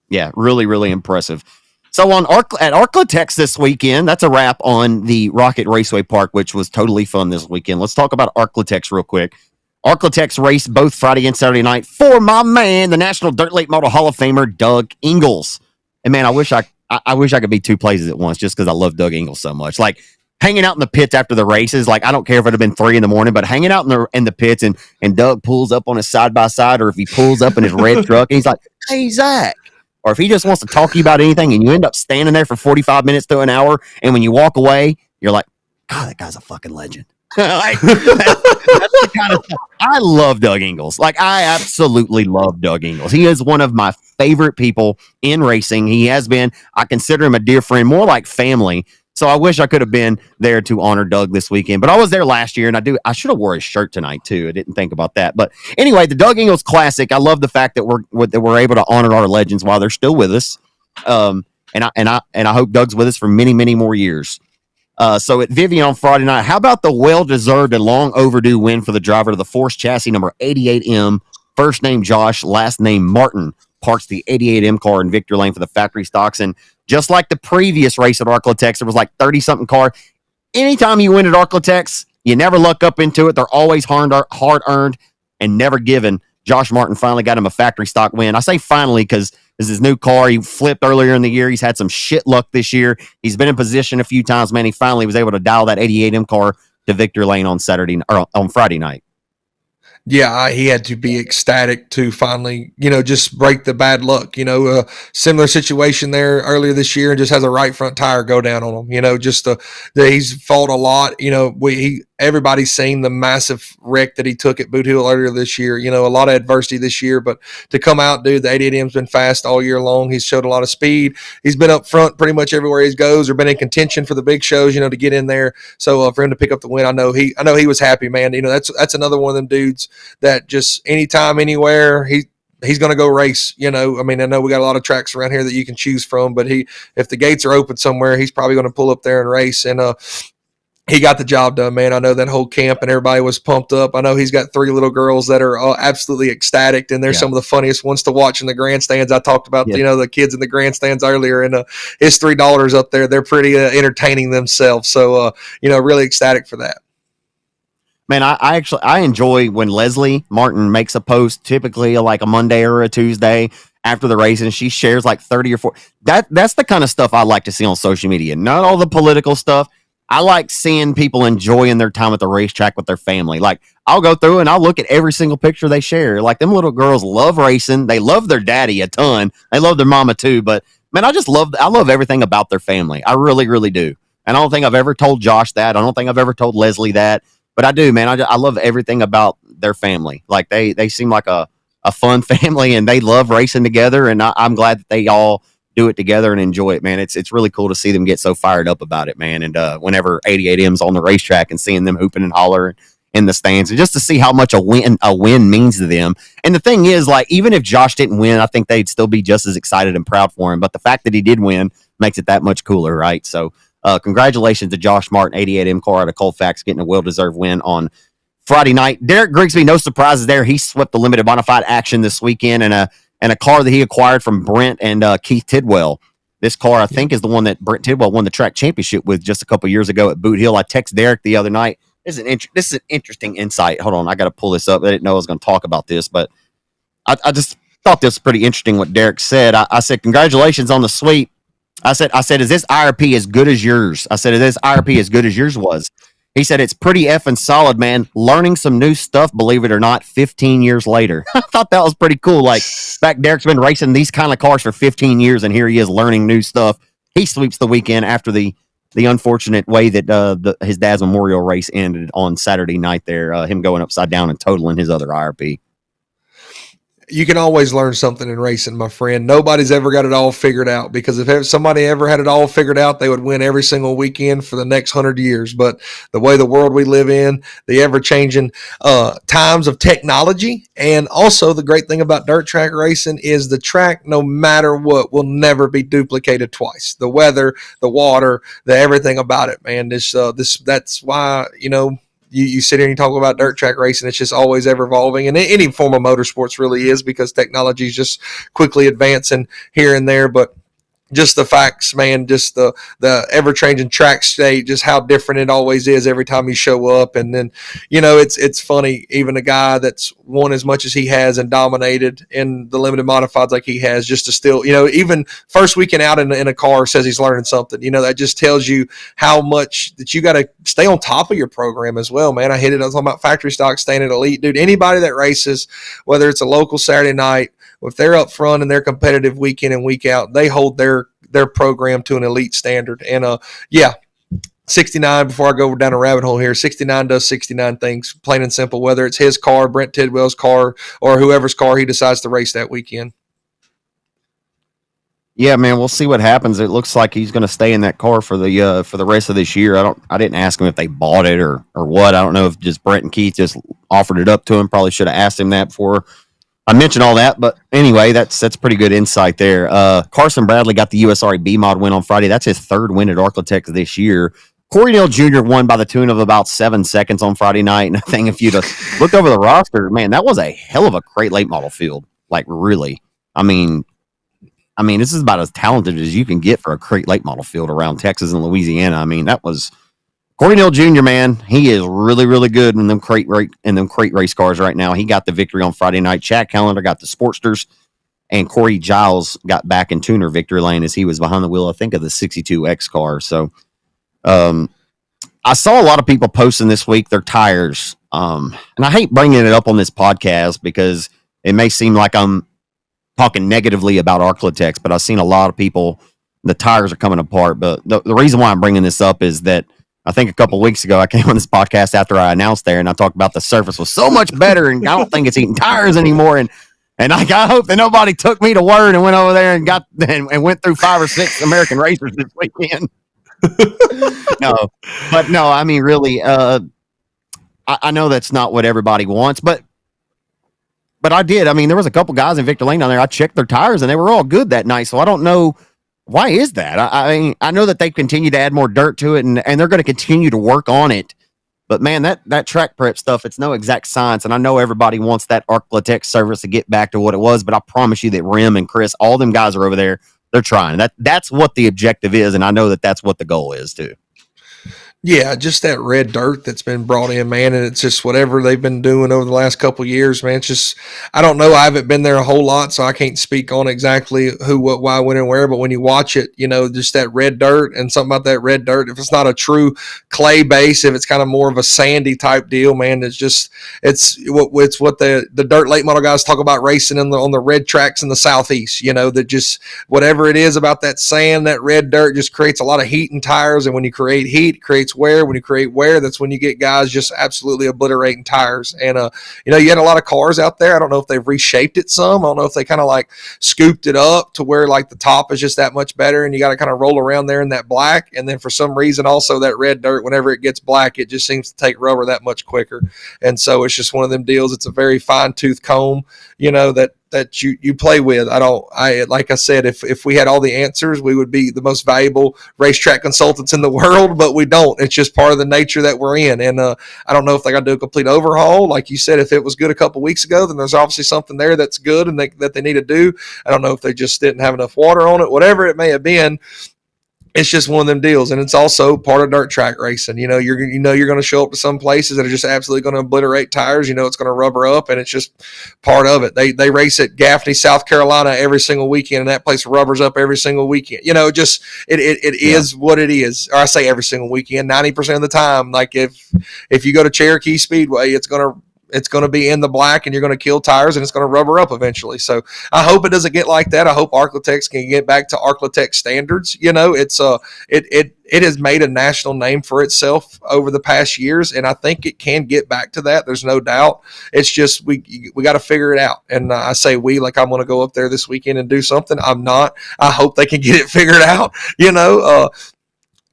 Yeah, really, really impressive. So at Arklatex this weekend, that's a wrap on the Rocket Raceway Park, which was totally fun this weekend. Let's talk about Arklatex real quick. Arklatex raced both Friday and Saturday night for my man, the National Dirt Late Model Hall of Famer, Doug Ingles. And man, I wish I could be 2 places at once just because I love Doug Ingles so much. Like, hanging out in the pits after the races. Like, I don't care if it had been 3 a.m, but hanging out in the pits, and Doug pulls up on his side by side, or if he pulls up in his red truck and he's like, "Hey, Zach," or if he just wants to talk to you about anything, and you end up standing there for 45 minutes to an hour, and when you walk away, you're like, "God, that guy's a fucking legend." Like, that's the kind of stuff. I love Doug Ingles. Like, I absolutely love Doug Ingles. He is one of my favorite people in racing. He has been. I consider him a dear friend, more like family. So I wish I could have been there to honor Doug this weekend, but I was there last year, and I should have wore his shirt tonight too. I didn't think about that, but anyway, the Doug Ingles Classic. I love the fact that we're able to honor our legends while they're still with us. And I hope Doug's with us for many, many more years. So at Vivian on Friday night, how about the well-deserved and long overdue win for the driver of the Force chassis number 88M, first name Josh, last name Martin, parks the 88M car in Victory Lane for the factory stocks. And just like the previous race at Arklatex, there was like 30-something car. Anytime you win at Arklatex, you never luck up into it. They're always hard-earned and never given. Josh Martin finally got him a factory stock win. I say finally because this is his new car. He flipped earlier in the year. He's had some shit luck this year. He's been in position a few times, man. He finally was able to dial that 88M car to Victory Lane on Friday night. Yeah, he had to be ecstatic to finally, just break the bad luck. Similar situation there earlier this year, and just has a right front tire go down on him. Just he's fought a lot. Everybody's seen the massive wreck that he took at Boot Hill earlier this year. A lot of adversity this year, but to come out, dude, the 88M's been fast all year long. He's showed a lot of speed. He's been up front pretty much everywhere he goes, or been in contention for the big shows, to get in there. So for him to pick up the win, I know he was happy, man. That's another one of them dudes that just anytime, anywhere, he's going to go race. I know we got a lot of tracks around here that you can choose from, but if the gates are open somewhere, he's probably going to pull up there and race. And he got the job done, man. I know that whole camp and everybody was pumped up. I know he's got 3 little girls that are absolutely ecstatic, and they're some of the funniest ones to watch in the grandstands. I talked about, the kids in the grandstands earlier, and his $3 up there. They're pretty entertaining themselves. So, really ecstatic for that. Man, I enjoy when Leslie Martin makes a post, typically like a Monday or a Tuesday after the race, and she shares like 30 or 40. That's the kind of stuff I like to see on social media. Not all the political stuff. I like seeing people enjoying their time at the racetrack with their family. Like, I'll go through and I'll look at every single picture they share. Like, them little girls love racing. They love their daddy a ton. They love their mama too. But man, I love everything about their family. I really, really do. And I don't think I've ever told Josh that. I don't think I've ever told Leslie that. But I do, man. I love everything about their family. Like, they seem like a fun family, and they love racing together. And I'm glad that they all do it together and enjoy it, man. It's really cool to see them get so fired up about it, man. And whenever 88M's on the racetrack and seeing them hooping and hollering in the stands, and just to see how much a win means to them. And the thing is, like, even if Josh didn't win, I think they'd still be just as excited and proud for him. But the fact that he did win makes it that much cooler, right? So congratulations to Josh Martin, 88M car out of Colfax, getting a well-deserved win on Friday night. Derek Grigsby, no surprises there. He swept the limited bonafide action this weekend, and a car that he acquired from Brent and Keith Tidwell. This car, I think, is the one that Brent Tidwell won the track championship with just a couple years ago at Boot Hill. I texted Derek the other night. This is an interesting insight. Hold on, I got to pull this up. I didn't know I was going to talk about this, but I just thought this was pretty interesting what Derek said. I said, congratulations on the sweep. I said, is this IRP as good as yours? I said, is this IRP as good as yours was? He said, it's pretty effing solid, man. Learning some new stuff, believe it or not, 15 years later. I thought that was pretty cool. Like, back Derek's been racing these kind of cars for 15 years, and here he is learning new stuff. He sweeps the weekend after the unfortunate way that his dad's memorial race ended on Saturday night there, him going upside down and totaling his other IRP. You can always learn something in racing, my friend. Nobody's ever got it all figured out, because if somebody ever had it all figured out, they would win every single weekend for the next 100 years. But the way the world we live in, the ever-changing times of technology, and also the great thing about dirt track racing is the track, no matter what, will never be duplicated twice. The weather, the water, the everything about it, man. That's why, you sit here and you talk about dirt track racing. It's just always ever evolving, and any form of motorsports really is, because technology is just quickly advancing here and there. But just the facts, man, just the ever-changing track state, just how different it always is every time you show up. And then, it's funny, even a guy that's won as much as he has and dominated in the limited modifieds like he has, just to still, even first weekend out in a car says he's learning something. That just tells you how much that you got to stay on top of your program as well, man. I was talking about factory stock, staying at elite. Dude, anybody that races, whether it's a local Saturday night, if they're up front and they're competitive week in and week out, they hold their program to an elite standard. And 69, before I go down a rabbit hole here, 69 does 69 things, plain and simple, whether it's his car, Brent Tidwell's car, or whoever's car he decides to race that weekend. Yeah, man, we'll see what happens. It looks like he's going to stay in that car for the rest of this year. I didn't ask him if they bought it or what. I don't know if just Brent and Keith just offered it up to him. Probably should have asked him that before I mentioned all that. But anyway, that's pretty good insight there. Carson Bradley got the USRA B mod win on Friday. That's his third win at Arklatex this year. Corey Neal Jr. won by the tune of about 7 seconds on Friday night. And I think if you'd looked over the roster, man, that was a hell of a crate late model field. Like, really. I mean, this is about as talented as you can get for a crate late model field around Texas and Louisiana. I mean, that was Corey Neal Jr., man. He is really, really good in them crate race cars right now. He got the victory on Friday night. Chad Callender got the Sportsters, and Corey Giles got back in tuner victory lane as he was behind the wheel, I think, of the 62X car. So, I saw a lot of people posting this week their tires. And I hate bringing it up on this podcast because it may seem like I'm talking negatively about Arklatex, but I've seen a lot of people, the tires are coming apart. But the reason why I'm bringing this up is that I think a couple of weeks ago, I came on this podcast after I announced there, and I talked about the surface was so much better, and I don't think it's eating tires anymore. And I hope that nobody took me to word and went over there and went through 5 or 6 American racers this weekend. No, I mean, really, I know that's not what everybody wants, but I did. I mean, there was a couple guys in Victor Lane down there. I checked their tires and they were all good that night. So I don't know why is that. I mean, I know that they've continued to add more dirt to it and they're going to continue to work on it. But man, that track prep stuff, it's no exact science. And I know everybody wants that Arklatex service to get back to what it was, but I promise you that Rim and Chris, all them guys are over there. They're trying. That's what the objective is, and I know that that's what the goal is too. Yeah, just that red dirt that's been brought in, man, and it's just whatever they've been doing over the last couple of years, man. It's just, I don't know. I haven't been there a whole lot, so I can't speak on exactly who, what, why, when, and where. But when you watch it, just that red dirt and something about that red dirt. If it's not a true clay base, if it's kind of more of a sandy type deal, man, it's what the dirt late model guys talk about racing on the red tracks in the southeast. That just whatever it is about that sand, that red dirt just creates a lot of heat in tires, and when you create heat, it creates wear. When you create wear, that's when you get guys just absolutely obliterating tires. And you had a lot of cars out there. I don't know if they've reshaped it some. I don't know if they kind of like scooped it up to where like the top is just that much better, and you got to kind of roll around there in that black. And then for some reason, also that red dirt, whenever it gets black, it just seems to take rubber that much quicker. And so it's just one of them deals. It's a very fine tooth comb, that you play with. Like I said, if we had all the answers, we would be the most valuable racetrack consultants in the world, but we don't. It's just part of the nature that we're in. And I don't know if they got to do a complete overhaul. Like you said, if it was good a couple weeks ago, then there's obviously something there that's good and that they need to do. I don't know if they just didn't have enough water on it, whatever it may have been. It's just one of them deals, and it's also part of dirt track racing. You're going to show up to some places that are just absolutely going to obliterate tires. It's going to rubber up, and it's just part of it. They race at Gaffney, South Carolina every single weekend, and that place rubbers up every single weekend. It is what it is. Or I say every single weekend, 90% of the time. Like if you go to Cherokee Speedway, it's going to be in the black, and you're going to kill tires, and it's going to rubber up eventually. So I hope it doesn't get like that. I hope Arklatex can get back to Arklatex standards. It has made a national name for itself over the past years, and I think it can get back to that. There's no doubt. It's just we got to figure it out. And I say we, like I'm going to go up there this weekend and do something. I'm not. I hope they can get it figured out.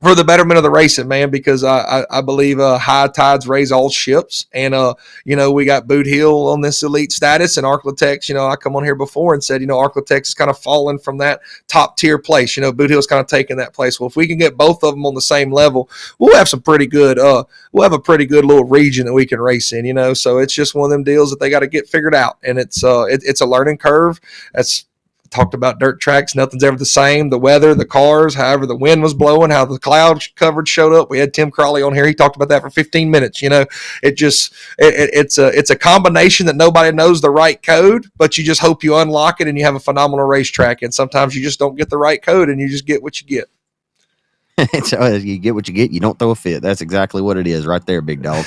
For the betterment of the racing, man, because I believe high tides raise all ships. And, we got Boot Hill on this elite status, and Arklatex, I come on here before and said, Arklatex is kind of fallen from that top tier place. Boot Hill's kind of taking that place. Well, if we can get both of them on the same level, we'll have some pretty good, we'll have a pretty good little region that we can race in, so it's just one of them deals that they got to get figured out. And it's a learning curve. That's talked about dirt tracks. Nothing's ever the same. The weather, the cars, however the wind was blowing, how the cloud coverage showed up. We had Tim Crawley on here. He talked about that for 15 minutes. It's a combination that nobody knows the right code, but you just hope you unlock it and you have a phenomenal racetrack. And sometimes you just don't get the right code and you just get what you get. You get what you get. You don't throw a fit. That's exactly what it is right there, big dog.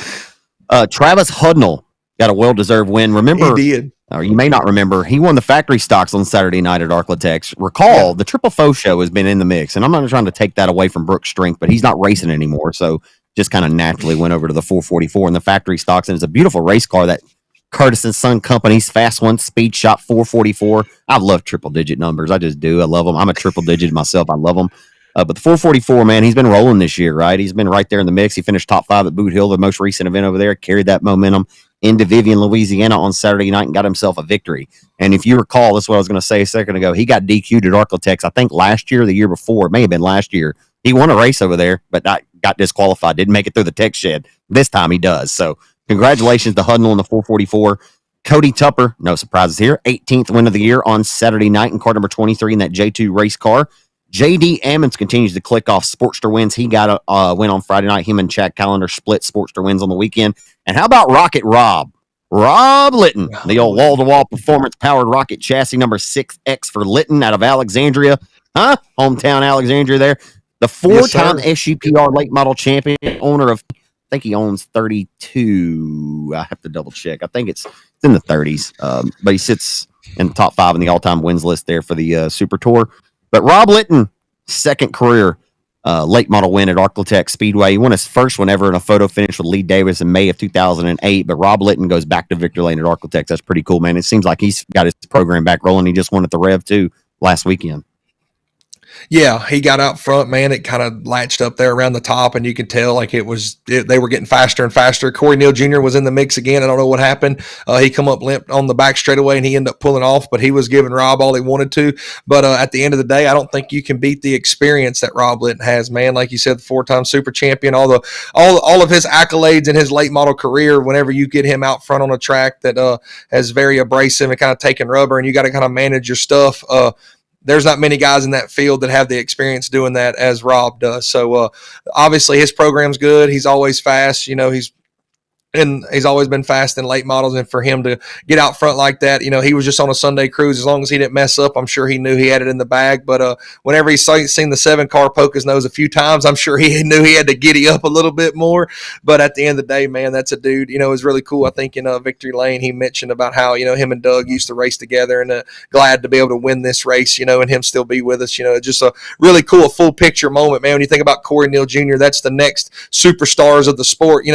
Travis Hudnall got a well-deserved win. Remember, he did. Or you may not remember, he won the factory stocks on Saturday night at Arklatex. Recall, the Triple Faux Show has been in the mix, and I'm not trying to take that away from Brooks' strength, but he's not racing anymore, so just kind of naturally went over to the 444 and the factory stocks, and it's a beautiful race car, that Curtis and Son Company's Fast One Speed Shop 444. I love triple-digit numbers. I just do. I love them. I'm a triple-digit myself. I love them. But the 444, man, he's been rolling this year, right? He's been right there in the mix. He finished top 5 at Boot Hill, the most recent event over there, carried that momentum into Vivian, Louisiana on Saturday night and got himself a victory. And if you recall, that's what I was going to say a second ago, he got DQ'd at Arklatex, I think last year or the year before. It may have been last year. He won a race over there, but got disqualified. Didn't make it through the tech shed. This time he does. So congratulations to Hudnall in the 444. Cody Tupper, no surprises here, 18th win of the year on Saturday night in car number 23 in that J2 race car. J.D. Ammons continues to click off Sportster wins. He got a win on Friday night. Him and Chad Callender split Sportster wins on the weekend. And how about Rocket Rob? Rob Litton, the old wall-to-wall performance-powered rocket chassis number 6X for Litton out of Alexandria. Hometown Alexandria there. The 4-time SUPR late model champion, owner of, I think he owns 32. I have to double-check. I think it's in the 30s. But he sits in the top 5 in the all-time wins list there for the Super Tour. But Rob Litton, second career late model win at Arklatex Speedway. He won his first one ever in a photo finish with Lee Davis in May of 2008. But Rob Litton goes back to victory lane at Arklatex. That's pretty cool, man. It seems like he's got his program back rolling. He just won at the Rev 2 last weekend. Yeah, he got out front, man. It kind of latched up there around the top, and you could tell like they were getting faster and faster. Corey Neal Jr. was in the mix again. I don't know what happened. He come up limp on the back straightaway, and he ended up pulling off, but he was giving Rob all he wanted to. But at the end of the day, I don't think you can beat the experience that Rob Litton has, man. Like you said, the 4-time super champion, all of his accolades in his late model career. Whenever you get him out front on a track that has very abrasive and kind of taking rubber, and you got to kind of manage your stuff. There's not many guys in that field that have the experience doing that as Rob does. So obviously his program's good. He's always fast. He's always been fast in late models, and for him to get out front like that, he was just on a Sunday cruise. As long as he didn't mess up, I'm sure he knew he had it in the bag. But whenever he's seen the 7-car poke his nose a few times, I'm sure he knew he had to giddy up a little bit more. But at the end of the day, man, that's a dude. It was really cool. I think in Victory Lane, he mentioned about how him and Doug used to race together, and glad to be able to win this race, and him still be with us. Just a really cool, full picture moment, man. When you think about Corey Neal Jr., that's the next superstars of the sport.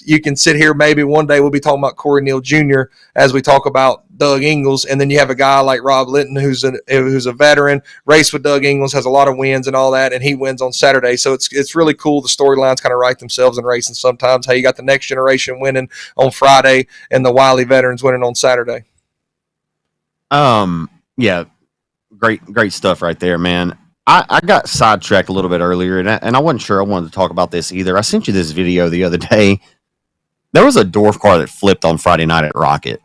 You can sit here, maybe one day we'll be talking about Corey Neal Jr. as we talk about Doug Ingles, and then you have a guy like Rob Litton who's a veteran, raced with Doug Ingles, has a lot of wins and all that, and he wins on Saturday. So it's really cool. The storylines kind of write themselves in racing sometimes. Hey, you got the next generation winning on Friday and the Wiley veterans winning on Saturday. Yeah, great stuff right there, man. I got sidetracked a little bit earlier, and I wasn't sure I wanted to talk about this either. I sent you this video the other day. There was a dwarf car that flipped on Friday night at Rocket.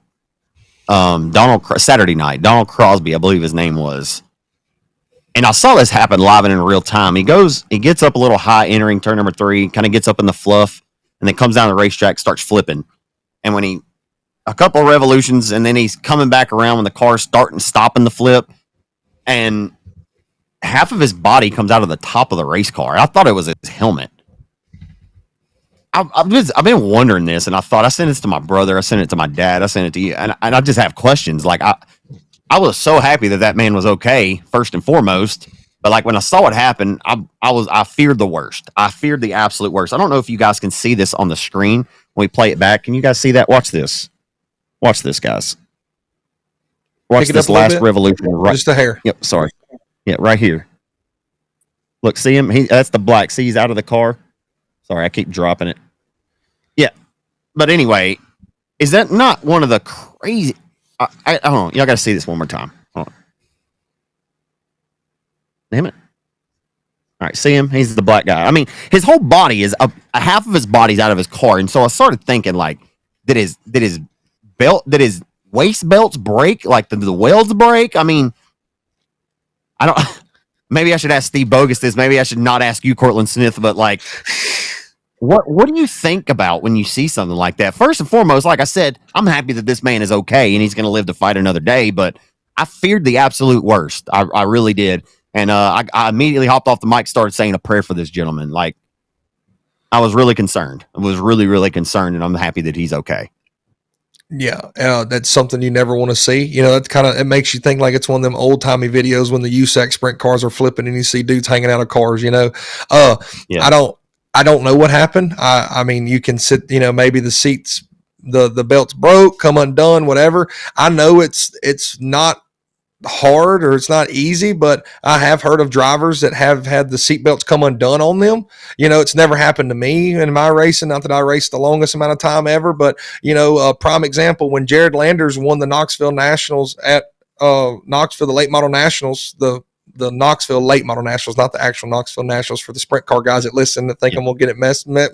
Saturday night, Donald Crosby, I believe his name was. And I saw this happen live and in real time. He gets up a little high entering turn number 3, kind of gets up in the fluff, and then comes down the racetrack, starts flipping. And when a couple of revolutions, and then he's coming back around when the car's stopping the flip, and half of his body comes out of the top of the race car. I thought it was his helmet. I've been wondering this, and I thought I sent this to my brother, I sent it to my dad, I sent it to you, and I just have questions. Like I was so happy that man was okay, first and foremost. But like when I saw it happen, I feared the worst. I feared the absolute worst. I don't know if you guys can see this on the screen when we play it back. Can you guys see that? Watch this, guys. Watch this last revolution. Right, just a hair. Yep. Sorry. Yeah, right here. Look, see him? That's the black. See, he's out of the car. Sorry, I keep dropping it. Yeah. But anyway, is that not one of the crazy... I don't know. Y'all got to see this one more time. Hold on. Damn it. All right, see him? He's the black guy. I mean, his whole body is... a half of his body's out of his car. And so I started thinking, like, did his waist belts break, like the welds break. I mean, I don't. Maybe I should ask Steve Bogus this. Maybe I should not ask you, Cortland Smith. But like, what do you think about when you see something like that? First and foremost, like I said, I'm happy that this man is okay and he's going to live to fight another day. But I feared the absolute worst. I really did, and I immediately hopped off the mic, started saying a prayer for this gentleman. Like, I was really concerned. I was really, really concerned, and I'm happy that he's okay. Yeah, that's something you never want to see. You know, that's kind of, it makes you think like it's one of them old timey videos when the USAC sprint cars are flipping and you see dudes hanging out of cars. You know, Yeah. I don't know what happened. I mean, you can sit. You know, maybe the seats, the belts broke, come undone, whatever. I know it's not hard or it's not easy, but I have heard of drivers that have had the seatbelts come undone on them. You know, it's never happened to me in my racing. Not that I raced the longest amount of time ever, but you know, a prime example when Jared Landers won the Knoxville Nationals at Knoxville, the late model nationals, the Knoxville late model nationals, not the actual Knoxville Nationals for the sprint car guys that listen that think I'm gonna get it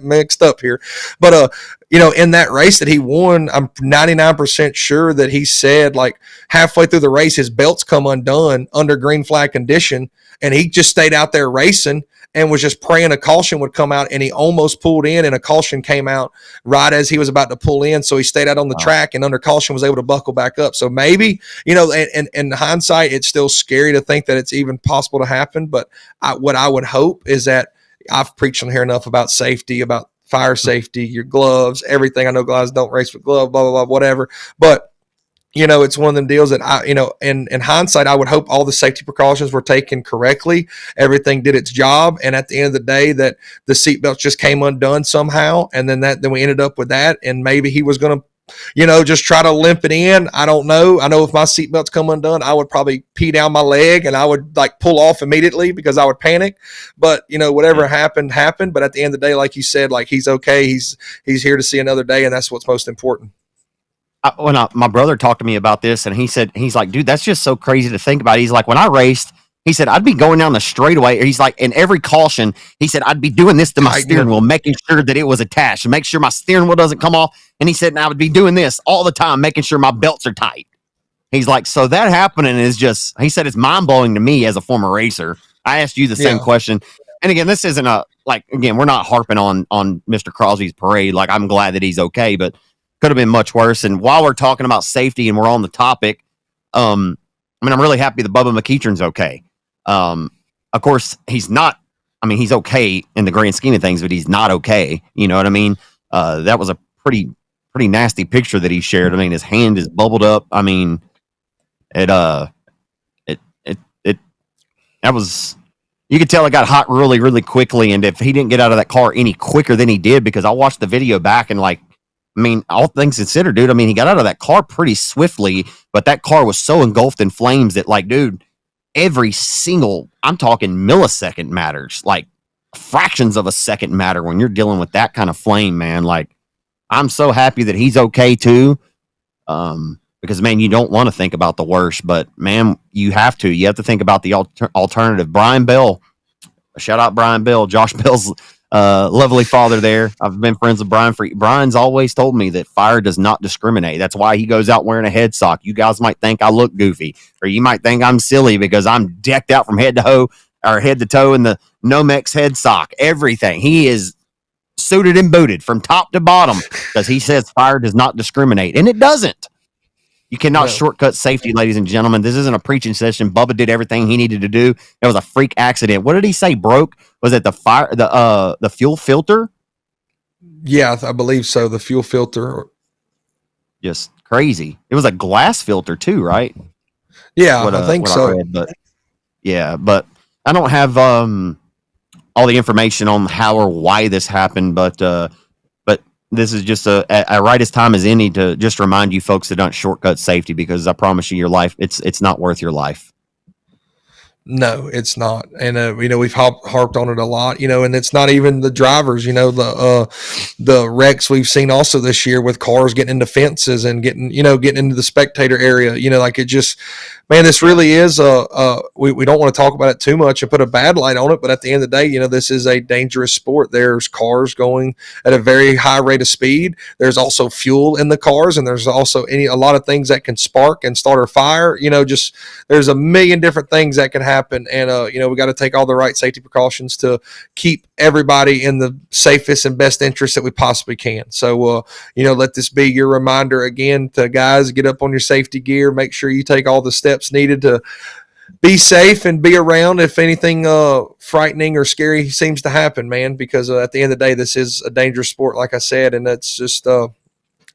mixed up here. But you know, in that race that he won, I'm 99% sure that he said like halfway through the race his belts come undone under green flag condition, and he just stayed out there racing and was just praying a caution would come out, and he almost pulled in and a caution came out right as he was about to pull in. So he stayed out on the track and under caution was able to buckle back up. So maybe, you know, and in hindsight, it's still scary to think that it's even possible to happen. But what I would hope is that I've preached on here enough about safety, about fire safety, your gloves, everything. I know guys don't race with gloves, blah, blah, blah, whatever. But you know, it's one of them deals that I, you know, in hindsight, I would hope all the safety precautions were taken correctly. Everything did its job. And at the end of the day, that the seatbelts just came undone somehow. And then we ended up with that. And maybe he was going to, you know, just try to limp it in. I don't know. I know if my seatbelts come undone, I would probably pee down my leg and I would like pull off immediately because I would panic. But, you know, whatever happened. But at the end of the day, like you said, like he's okay. He's here to see another day. And that's what's most important. My brother talked to me about this, and he's like, dude, that's just so crazy to think about. He's like, when I raced, he said, I'd be going down the straightaway. He's like, in every caution, he said, I'd be doing this to my steering wheel, making sure that it was attached, and make sure my steering wheel doesn't come off. And he said, and I would be doing this all the time, making sure my belts are tight. He's like, so that happening is just, he said, it's mind blowing to me as a former racer. I asked you the same question. And again, this isn't we're not harping on Mr. Crosby's parade. Like, I'm glad that he's okay, but could have been much worse. And while we're talking about safety and we're on the topic, I'm really happy that Bubba McEachern's okay. Of course, he's not. I mean, he's okay in the grand scheme of things, but he's not okay. You know what I mean? That was a pretty nasty picture that he shared. I mean, his hand is bubbled up. I mean, that was. You could tell it got hot really, really quickly. And if he didn't get out of that car any quicker than he did, because I watched the video back and all things considered, dude, he got out of that car pretty swiftly, but that car was so engulfed in flames that, like, dude, every single, I'm talking millisecond matters, like fractions of a second matter when you're dealing with that kind of flame, man. Like, I'm so happy that he's okay too. Because, man, you don't want to think about the worst, but, man, you have to. You have to think about the alternative. Brian Bell, shout out Brian Bell, Josh Bell's lovely father there. I've been friends with Brian. Brian's always told me that fire does not discriminate. That's why he goes out wearing a head sock. You guys might think I look goofy, or you might think I'm silly because I'm decked out from head to toe in the Nomex head sock. Everything. He is suited and booted from top to bottom because he says fire does not discriminate, and it doesn't. You cannot shortcut safety, ladies and gentlemen. This isn't a preaching session. Bubba did everything he needed to do. It was a freak accident. What did he say broke? Was it the fuel filter? Yeah, I believe so. The fuel filter. Just crazy. It was a glass filter too, right? Yeah, I think so. But I don't have all the information on how or why this happened, but this is just a right as time as any to just remind you folks to don't shortcut safety, because I promise you, your life, it's not worth your life. No, it's not. And, we've harped on it a lot, and it's not even the drivers, the wrecks we've seen also this year with cars getting into fences and getting into the spectator area, like it just, man, this really is we don't want to talk about it too much and put a bad light on it, but at the end of the day, this is a dangerous sport. There's cars going at a very high rate of speed. There's also fuel in the cars, and there's also a lot of things that can spark and start a fire, just there's a million different things that can happen. And, we got to take all the right safety precautions to keep everybody in the safest and best interest that we possibly can. So, let this be your reminder again to guys, get up on your safety gear, make sure you take all the steps needed to be safe and be around if anything frightening or scary seems to happen, man, because at the end of the day, this is a dangerous sport, like I said, and that's just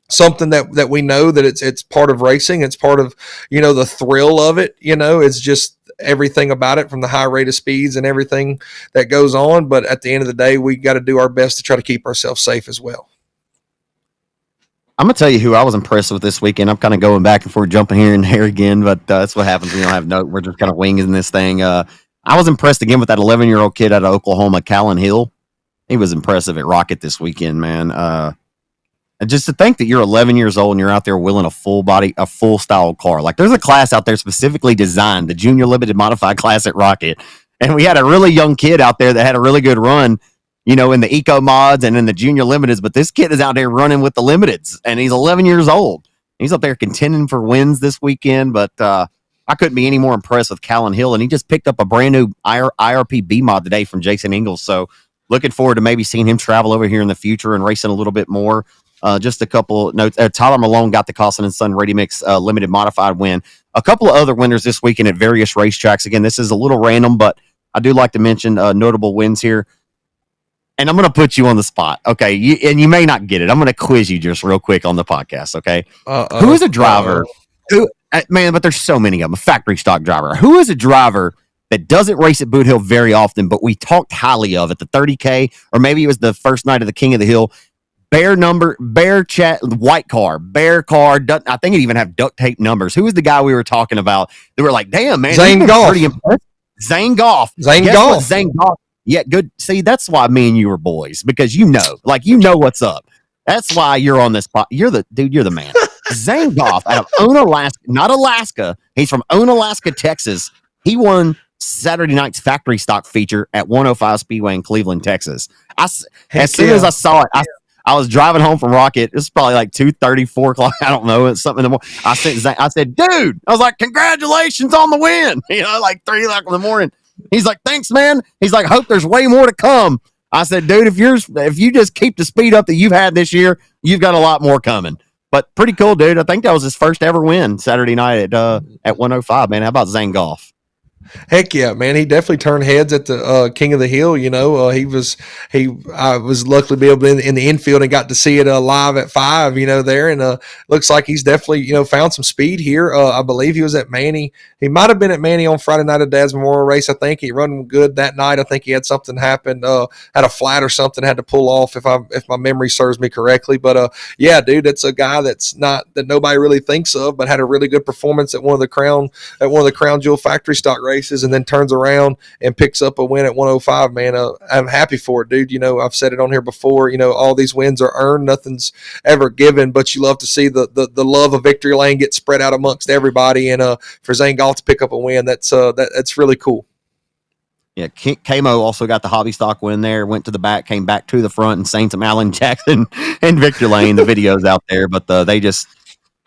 something that we know that it's part of racing. It's part of, the thrill of it, it's just everything about it, from the high rate of speeds and everything that goes on. But at the end of the day, we got to do our best to try to keep ourselves safe as well. I'm going to tell you who I was impressed with this weekend. I'm kind of going back and forth, jumping here and there again, but that's what happens when you don't have note. We're just kind of winging this thing. I was impressed again with that 11-year-old kid out of Oklahoma, Callan Hill. He was impressive at Rocket this weekend, man. And just to think that you're 11 years old and you're out there wheeling a full style car. Like, there's a class out there specifically designed, the Junior Limited Modified class at Rocket. And we had a really young kid out there that had a really good run, in the eco mods and in the junior limiteds, but this kid is out there running with the limiteds, and he's 11 years old. He's up there contending for wins this weekend, but I couldn't be any more impressed with Callan Hill, and he just picked up a brand new IRP B mod today from Jason Ingalls. So looking forward to maybe seeing him travel over here in the future and racing a little bit more. Just a couple notes. Tyler Malone got the Costin & Son Ready Mix limited modified win. A couple of other winners this weekend at various racetracks. Again, this is a little random, but I do like to mention notable wins here. And I'm going to put you on the spot, okay? You may not get it. I'm going to quiz you just real quick on the podcast, okay? Who is a driver? Man, but there's so many of them. A factory stock driver. Who is a driver that doesn't race at Boot Hill very often, but we talked highly of at the 30K, or maybe it was the first night of the King of the Hill? Bear chat, white car, bear car. I think it even have duct tape numbers. Who was the guy we were talking about? They were like, damn, man. Zane Goff. Zane Goff. Zane Goff. Yeah, good. See, that's why me and you were boys, because you know what's up. That's why you're on this spot. You're the man. Zane Goff out of Onalaska, not Alaska. He's from Onalaska, Texas. He won Saturday night's factory stock feature at 105 Speedway in Cleveland, Texas. As soon as I saw it, I was driving home from Rocket. It was probably like 2:30, 4 o'clock. I don't know. It's something in the morning. I said, dude, I was like, congratulations on the win. Like 3 o'clock in the morning. He's like, thanks, man. He's like, hope there's way more to come. I said, dude, if you just keep the speed up that you've had this year, you've got a lot more coming. But pretty cool, dude. I think that was his first ever win Saturday night at 105, man. How about Zane Goff? Heck yeah, man! He definitely turned heads at the King of the Hill. I was lucky to be able to in the infield and got to see it live at 5. There, and looks like he's definitely found some speed here. I believe he was at Manny. He might have been at Manny on Friday night at Dad's Memorial Race. I think he run good that night. I think he had something happen, had a flat or something, had to pull off if my memory serves me correctly. But yeah, dude, that's a guy that nobody really thinks of, but had a really good performance at one of the Crown Jewel factory stock races, and then turns around and picks up a win at 105. Man, I'm happy for it, dude. I've said it on here before. All these wins are earned, nothing's ever given, but you love to see the love of victory lane get spread out amongst everybody, and for Zane Goff to pick up a win, that's really cool. Yeah, Kamo also got the hobby stock win there, went to the back, came back to the front, and sang some Alan Jackson and Victory Lane. The video's out there, but they just,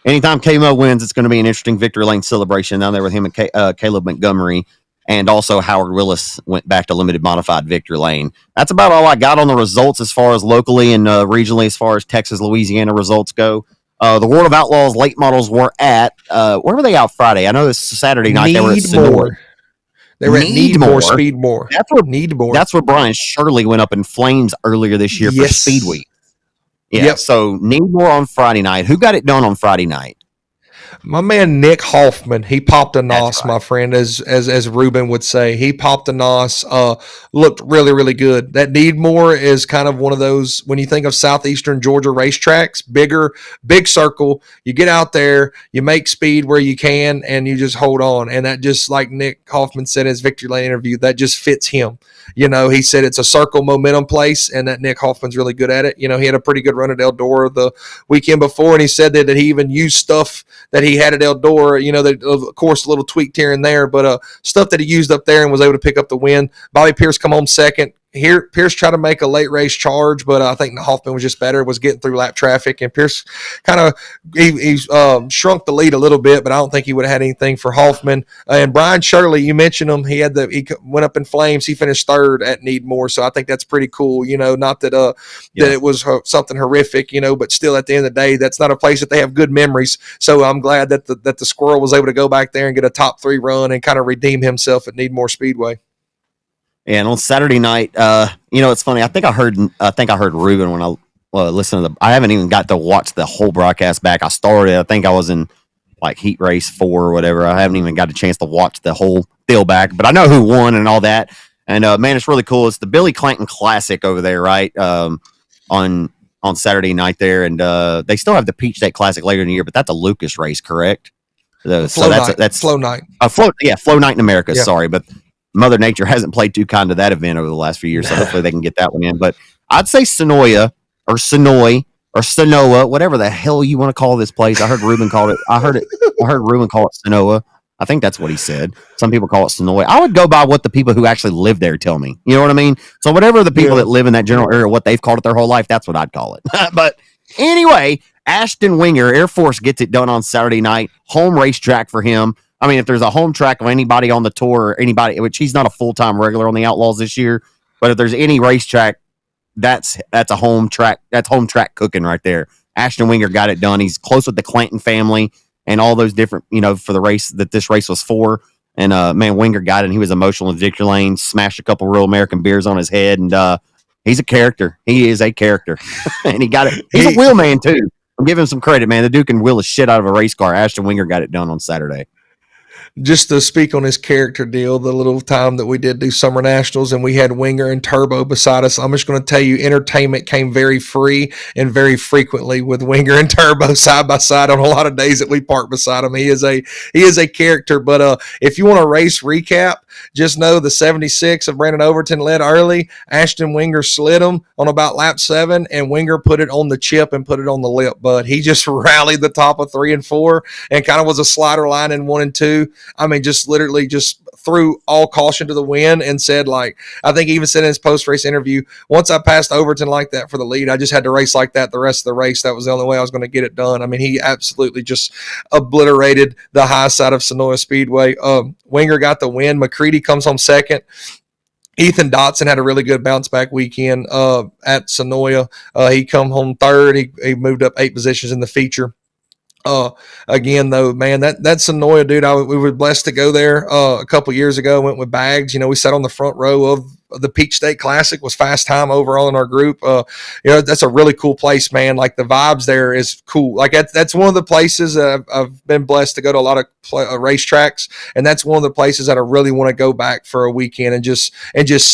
anytime Kamo wins, it's going to be an interesting Victory Lane celebration down there with him and Caleb Montgomery. And also Howard Willis went back to limited modified Victory Lane. That's about all I got on the results as far as locally and regionally as far as Texas, Louisiana results go. The World of Outlaws late models were at, where were they out Friday? I know this Saturday night they were at Sonora. They were at Needmore, Speedmore. That's where Brian Shirley went up in flames earlier this year for Speed Week. Yeah, yep. So Needmore on Friday night. Who got it done on Friday night? My man Nick Hoffman, he popped a That's nos, right. my friend, as Ruben would say. He popped a nos, looked really, really good. That Needmore is kind of one of those, when you think of southeastern Georgia racetracks, big circle. You get out there, you make speed where you can, and you just hold on. And that, just like Nick Hoffman said in his Victory Lane interview, that just fits him. He said it's a circle momentum place, and that Nick Hoffman's really good at it. He had a pretty good run at Eldora the weekend before, and he said that he even used stuff that he had at Eldora, that, of course, a little tweaked here and there, but stuff that he used up there and was able to pick up the win. Bobby Pierce come home second. Here, Pierce tried to make a late race charge, but I think Hoffman was just better, was getting through lap traffic, and Pierce kind of shrunk the lead a little bit, but I don't think he would have had anything for Hoffman. And Brian Shirley, you mentioned him, he went up in flames. He finished third at Needmore, so I think that's pretty cool. Not that that it was something horrific, but still, at the end of the day, that's not a place that they have good memories. So I'm glad that the Squirrel was able to go back there and get a top 3 run and kind of redeem himself at Needmore Speedway. And on Saturday night, it's funny. I think I heard Ruben when I listened to I haven't even got to watch the whole broadcast back. I started. I think I was in like heat race 4 or whatever. I haven't even got a chance to watch the whole deal back, but I know who won and all that. And man, it's really cool. It's the Billy Clanton Classic over there, right? On Saturday night there, and they still have the Peach State Classic later in the year, but that's a Lucas race, correct? So that's Flow Night. Flow Night in America. Yeah. Sorry, but Mother Nature hasn't played too kind to that event over the last few years, so hopefully they can get that one in. But I'd say Sonoy or Sonoa, whatever the hell you want to call this place. I heard Ruben call it. I heard Ruben call it Sonoa. I think that's what he said. Some people call it Sonoy. I would go by what the people who actually live there tell me. You know what I mean? So whatever the people that live in that general area, what they've called it their whole life, that's what I'd call it. But anyway, Ashton Winger, Air Force, gets it done on Saturday night. Home racetrack for him. I mean, if there's a home track of anybody on the tour or anybody, which he's not a full-time regular on the Outlaws this year, but if there's any racetrack, that's a home track. That's home track cooking right there. Ashton Winger got it done. He's close with the Clanton family and all those different, for the race that this race was for. And man, Winger got it. And he was emotional in Victory Lane, smashed a couple Real American beers on his head, and he's a character. He is a character, and he got it. He's a wheel man too. I'm giving him some credit, man. The dude can wheel the shit out of a race car. Ashton Winger got it done on Saturday. Just to speak on his character deal, the little time that we did do Summer Nationals and we had Winger and Turbo beside us, I'm just going to tell you, entertainment came very free and very frequently with Winger and Turbo side by side on a lot of days that we parked beside him. He is a character. But if you want a race recap, just know the 76 of Brandon Overton led early. Ashton Winger slid him on about lap 7, and Winger put it on the chip and put it on the lip. But he just rallied the top of 3 and 4 and kind of was a slider line in 1 and 2. I mean, just literally just threw all caution to the wind and said, like, I think he even said in his post-race interview, once I passed Overton like that for the lead, I just had to race like that the rest of the race. That was the only way I was going to get it done. I mean, he absolutely just obliterated the high side of Sonoya Speedway. Winger got the win. McCready comes home second. Ethan Dotson had a really good bounce back weekend at Sonoya. He come home third. He moved up 8 positions in the feature. Again though, man, that's Sonoya, dude. We were blessed to go there a couple years ago. Went with Bags. We sat on the front row of the Peach State Classic. Was fast time overall in our group. That's a really cool place, man. Like the vibes there is cool. Like that's one of the places I've been blessed to go to a lot of racetracks, and that's one of the places that I really want to go back for a weekend and just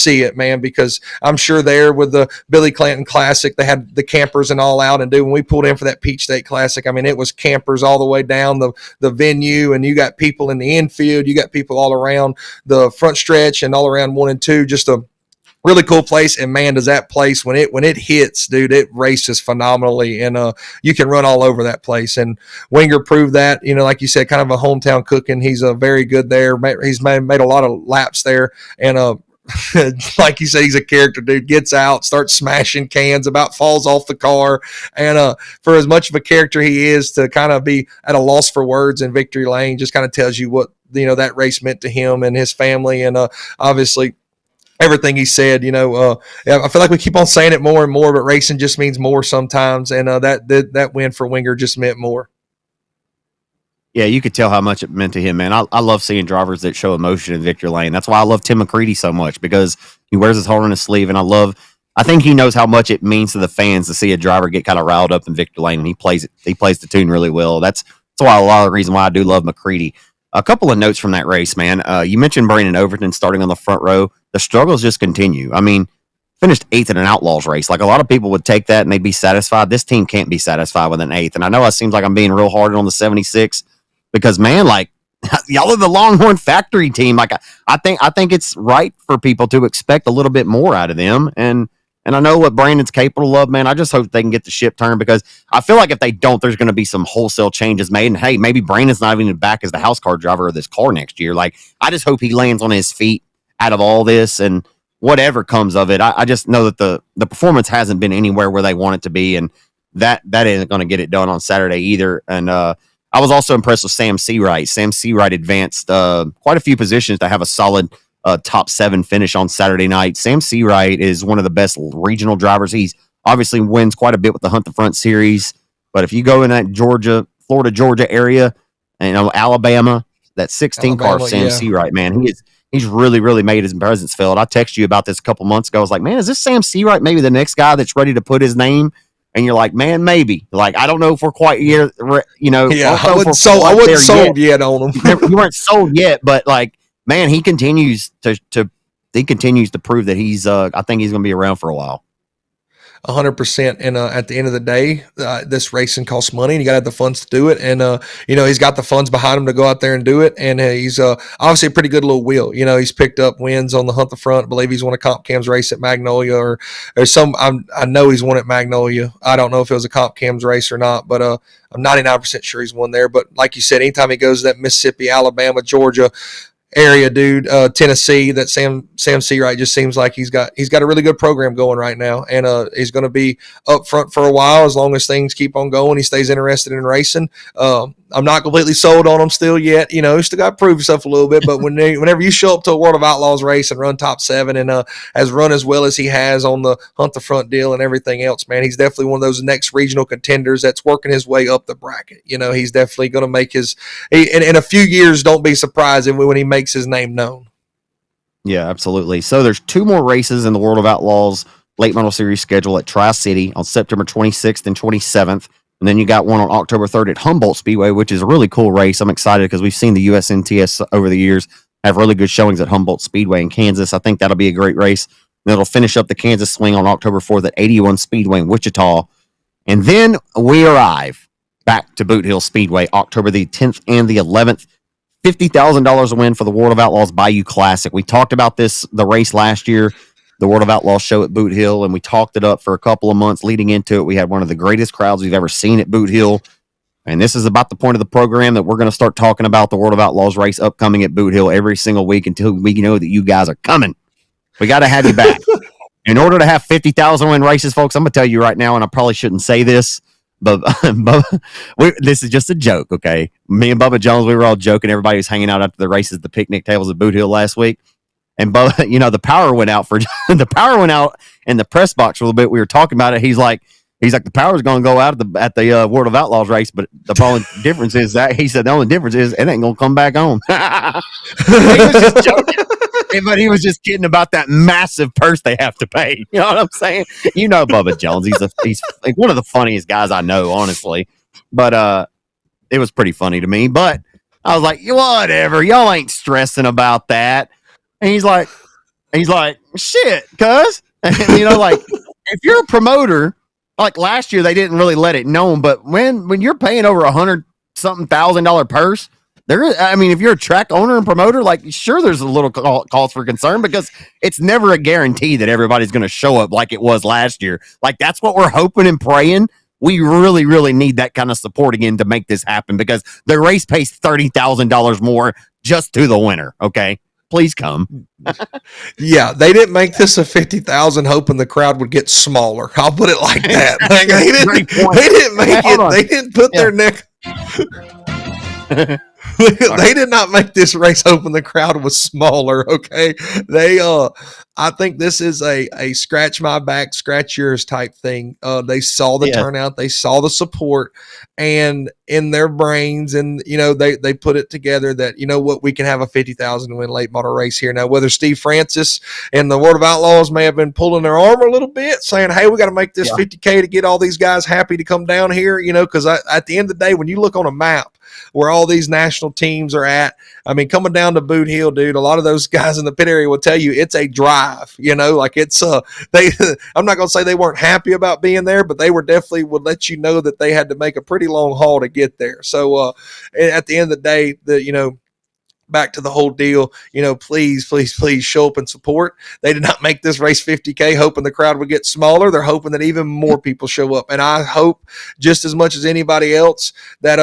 see it, man. Because I'm sure there with the Billy Clanton Classic, they had the campers and all out, and dude, when we pulled in for that Peach State Classic, I mean, it was campers all the way down the venue, and you got people in the infield, you got people all around the front stretch and all around 1 and 2. Just a really cool place. And man, does that place, when it hits, dude, it races phenomenally, and you can run all over that place. And Winger proved that, like you said, kind of a hometown cooking. He's very good there. He's made a lot of laps there, and like you said, he's a character, dude. Gets out, starts smashing cans, about falls off the car. And for as much of a character he is, to kind of be at a loss for words in Victory Lane just kind of tells you what that race meant to him and his family. And obviously everything he said, I feel like we keep on saying it more and more, but racing just means more sometimes. And that win for Winger just meant more. Yeah, you could tell how much it meant to him, man. I love seeing drivers that show emotion in Victory Lane. That's why I love Tim McCready so much, because he wears his heart on his sleeve, and I think he knows how much it means to the fans to see a driver get kind of riled up in Victory Lane, and he plays the tune really well. That's That's why a lot of the reason why I do love McCready. A couple of notes from that race, man. You mentioned Brandon Overton starting on the front row. The struggles just continue. I mean, finished 8th in an Outlaws race. Like, a lot of people would take that and they'd be satisfied. This team can't be satisfied with an 8th. And I know it seems like I'm being real hard on the 76 because, man, like, y'all are the Longhorn factory team. Like, I think it's right for people to expect a little bit more out of them. And I know what Brandon's capable of, man. I just hope they can get the ship turned because I feel like if they don't, there's going to be some wholesale changes made. And hey, maybe Brandon's not even back as the house car driver of this car next year. Like, I just hope he lands on his feet out of all this and whatever comes of it. I just know that the performance hasn't been anywhere where they want it to be, and that isn't going to get it done on Saturday either. And I was also impressed with Sam Seawright. Sam Seawright advanced quite a few positions to have a solid top 7 finish on Saturday night. Sam Seawright is one of the best regional drivers. He's obviously wins quite a bit with the Hunt the Front series, but if you go in that Florida, Georgia area, and Alabama, that 16 car of Sam Seawright, man, he's really, really made his presence felt. I texted you about this a couple months ago. I was like, man, is this Sam Seawright maybe the next guy that's ready to put his name? And you're like, man, maybe. Like, I don't know if we're quite here, you know. Yeah, I wasn't sold yet on him. You weren't sold yet, but like, man, he continues to prove that he's. I think he's going to be around for a while. 100%. And at the end of the day, this racing costs money and you got to have the funds to do it. And, he's got the funds behind him to go out there and do it. And he's obviously a pretty good little wheel. He's picked up wins on the Hunt the Front. I believe he's won a Comp Cams race at Magnolia or some, I know he's won at Magnolia. I don't know if it was a Comp Cams race or not, but I'm 99% sure he's won there. But like you said, anytime he goes to that Mississippi, Alabama, Georgia area, dude, Tennessee, that Sam Seawright just seems like he's got a really good program going right now, and he's going to be up front for a while as long as things keep on going. He stays interested in racing. I'm not completely sold on him still yet. He's still got to prove himself a little bit, but whenever you show up to a World of Outlaws race and run top 7 and has run as well as he has on the Hunt the Front deal and everything else, man, he's definitely one of those next regional contenders that's working his way up the bracket. He's definitely going to make in a few years, don't be surprised when he makes his name known. Yeah, absolutely. So there's 2 more races in the World of Outlaws late model series schedule at Tri-City on September 26th and 27th. And then you got one on October 3rd at Humboldt Speedway, which is a really cool race. I'm excited because we've seen the USNTS over the years have really good showings at Humboldt Speedway in Kansas. I think that'll be a great race. And it'll finish up the Kansas swing on October 4th at 81 Speedway in Wichita. And then we arrive back to Boot Hill Speedway, October the 10th and the 11th. $50,000 a win for the World of Outlaws Bayou Classic. We talked about the race last year, the World of Outlaws show at Boot Hill, and we talked it up for a couple of months leading into it. We had one of the greatest crowds we've ever seen at Boot Hill. And this is about the point of the program that we're going to start talking about the World of Outlaws race upcoming at Boot Hill every single week until we know that you guys are coming. We got to have you back. In order to have 50,000 win races, folks, I'm going to tell you right now, and I probably shouldn't say this, but this is just a joke, okay? Me and Bubba Jones, we were all joking. Everybody was hanging out after the races at the picnic tables at Boot Hill last week. And Bubba, the power went out in the press box for a little bit. We were talking about it. He's like, the power's going to go out at the World of Outlaws race, but the only difference is that he said the only difference is it ain't going to come back on. He was just joking. But he was just kidding about that massive purse they have to pay. You know what I'm saying? Bubba Jones. He's like one of the funniest guys I know, honestly. But it was pretty funny to me. But I was like, whatever. Y'all ain't stressing about that. And he's like, shit, cuz. Like if you're a promoter, like last year they didn't really let it known, but when you're paying over $100,000 purse, if you're a track owner and promoter, like sure there's a little cause for concern because it's never a guarantee that everybody's going to show up like it was last year. Like that's what we're hoping and praying. We really, really need that kind of support again to make this happen because the race pays $30,000 more just to the winner. Okay. Please come. Yeah, they didn't make this a 50,000 hoping the crowd would get smaller. I'll put it like that. Like, they didn't make it. They didn't put their neck. They did not make this race hoping the crowd was smaller. Okay, they I think this is a scratch my back, scratch yours type thing. They saw the turnout, they saw the support, and in their brains, and they put it together that what, we can have a 50,000 win late model race here. Now, whether Steve Francis and the World of Outlaws may have been pulling their armor a little bit, saying, "Hey, we got to make this 50K to get all these guys happy to come down here," because at the end of the day, when you look on a map where all these national teams are at, I mean, coming down to Boot Hill, dude, a lot of those guys in the pit area will tell you it's a drive, like it's they I'm not going to say they weren't happy about being there, but they were definitely would let you know that they had to make a pretty long haul to get there. So at the end of the day, back to the whole deal, please show up and support. They did not make this race 50K hoping the crowd would get smaller. They're hoping that even more people show up. And I hope just as much as anybody else that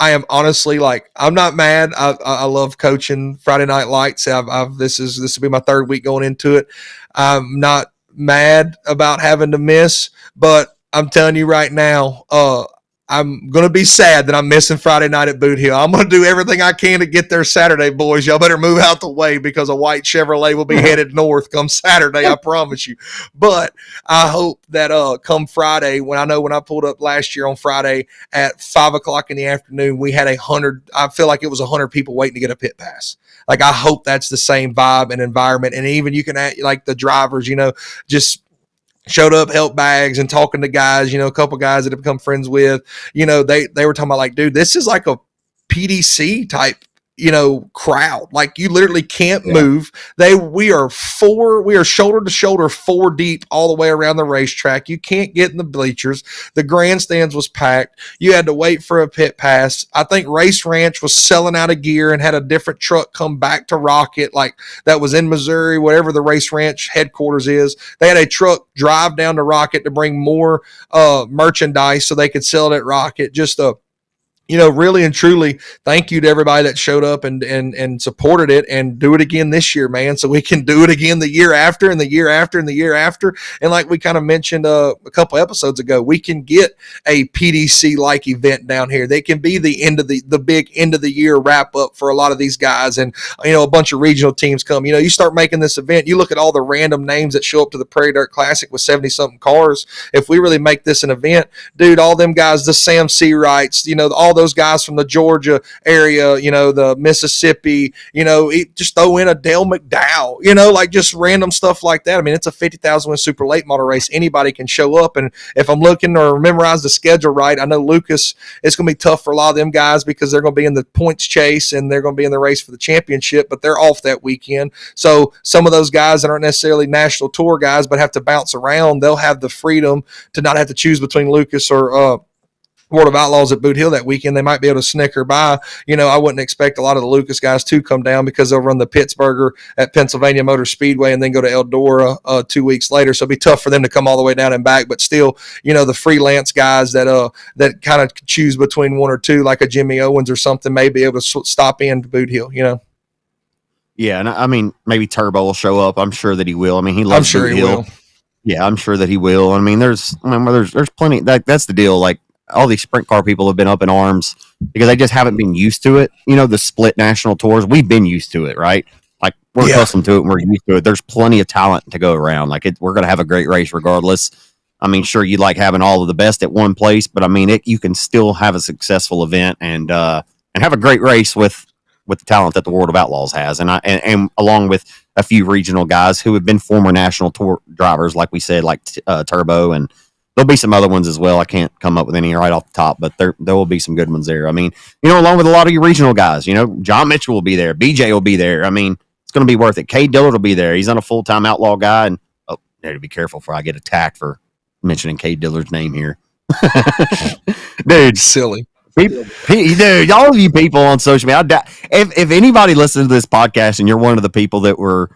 I am honestly, like, I'm not mad. I love coaching Friday Night Lights. This will be my third week going into it. I'm not mad about having to miss, but I'm telling you right now, I'm going to be sad that I'm missing Friday night at Boot Hill. I'm going to do everything I can to get there Saturday, boys. Y'all better move out the way because a white Chevrolet will be headed north come Saturday, I promise you. But I hope that come Friday, when I pulled up last year on Friday at 5 o'clock in the afternoon, we had 100, I feel like it was 100 people waiting to get a pit pass. Like, I hope that's the same vibe and environment. And even you can add, like, the drivers, just showed up, helped bags, and talking to guys, a couple guys that have become friends with, they were talking about, like, dude, this is like a PDC type, crowd. Like, you literally can't move. We are shoulder to shoulder, 4 deep all the way around the racetrack. You can't get in the bleachers. The grandstands was packed. You had to wait for a pit pass. I think Race Ranch was selling out of gear and had a different truck come back to Rocket, like that was in Missouri, whatever the Race Ranch headquarters is. They had a truck drive down to Rocket to bring more merchandise so they could sell it at Rocket. Just really and truly, thank you to everybody that showed up and supported it, and do it again this year, man, so we can do it again the year after and the year after and the year after. And like we kind of mentioned a couple episodes ago, we can get a PDC-like event down here. They can be the end of the big end of the year wrap up for a lot of these guys, and a bunch of regional teams come. You start making this event, you look at all the random names that show up to the Prairie Dirt Classic with 70-something cars. If we really make this an event, dude, all them guys, the Sam Seawrights, all those guys from the Georgia area, the Mississippi, just throw in a Dale McDowell, like just random stuff like that. I mean, it's a 50,000 win super late model race. Anybody can show up. And if I'm looking or memorize the schedule right, I know Lucas, it's going to be tough for a lot of them guys because they're going to be in the points chase and they're going to be in the race for the championship, but they're off that weekend. So some of those guys that aren't necessarily national tour guys, but have to bounce around, they'll have the freedom to not have to choose between Lucas or, World of Outlaws at Boot Hill that weekend. They might be able to snicker by. I wouldn't expect a lot of the Lucas guys to come down because they'll run the Pittsburgher at Pennsylvania Motor Speedway and then go to Eldora 2 weeks later. So it'd be tough for them to come all the way down and back. But still, the freelance guys that kind of choose between one or two, like a Jimmy Owens or something, may be able to stop in to Boot Hill. Yeah, and I mean, maybe Turbo will show up. I'm sure that he will. I mean, he loves Boot Hill. Will. Yeah, I'm sure that he will. I mean, there's plenty. That's the deal. Like, all these sprint car people have been up in arms because they just haven't been used to it. The split national tours, we've been used to it, right? Like, we're accustomed to it and we're used to it. There's plenty of talent to go around. Like, we're going to have a great race regardless. I mean, sure, you like having all of the best at one place, but I mean, you can still have a successful event and have a great race with the talent that the World of Outlaws has. And along with a few regional guys who have been former national tour drivers, like we said, like Turbo, and there'll be some other ones as well. I can't come up with any right off the top, but there will be some good ones there. I mean, along with a lot of your regional guys, John Mitchell will be there. BJ will be there. I mean, it's going to be worth it. Cade Dillard will be there. He's on a full-time outlaw guy. And, I need to be careful before I get attacked for mentioning Cade Dillard's name here. Dude. Silly. Dude, all of you people on social media, if anybody listens to this podcast and you're one of the people that were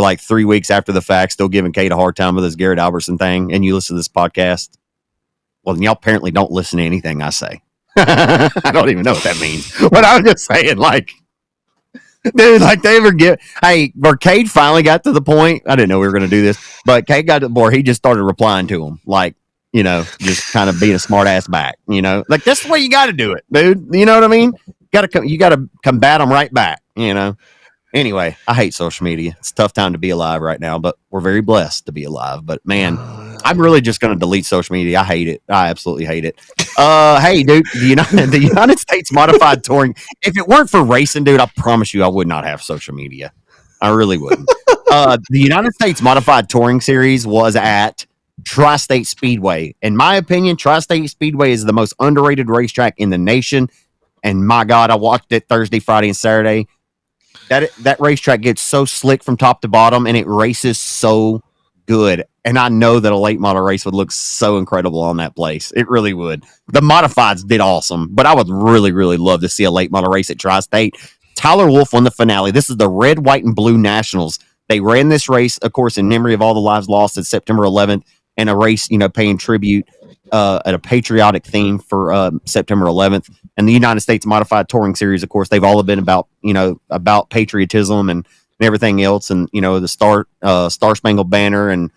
like 3 weeks after the fact still giving Kate a hard time with his Garrett Albertson thing, and you listen to this podcast, well, then y'all apparently don't listen to anything I say. I don't even know what that means. But I'm just saying, like, dude, like, they ever where Cade finally got to the point, I didn't know we were going to do this, but Cade got to the point, he just started replying to him, like, just kind of being a smart ass back, like, that's the way you got to do it, dude. You know what I mean? You got to combat them right back, Anyway, I hate social media. It's a tough time to be alive right now, but we're very blessed to be alive. But man, I'm really just going to delete social media. I hate it. I absolutely hate it. Hey, dude, the United States Modified Touring. If it weren't for racing, dude, I promise you, I would not have social media. I really wouldn't. The United States Modified Touring Series was at Tri-State Speedway. In my opinion, Tri-State Speedway is the most underrated racetrack in the nation. And my God, I watched it Thursday, Friday, and Saturday. That racetrack gets so slick from top to bottom, and it races so good. And I know that a late model race would look so incredible on that place. It really would. The modifieds did awesome, but I would really, really love to see a late model race at Tri-State. Tyler Wolff won the finale. This is the Red, White, and Blue Nationals. They ran this race, of course, in memory of all the lives lost at September 11th, and a race, paying tribute at a patriotic theme for September 11th. And the United States Modified Touring Series, of course, they've all been about patriotism and everything else, and the Star Spangled Banner, and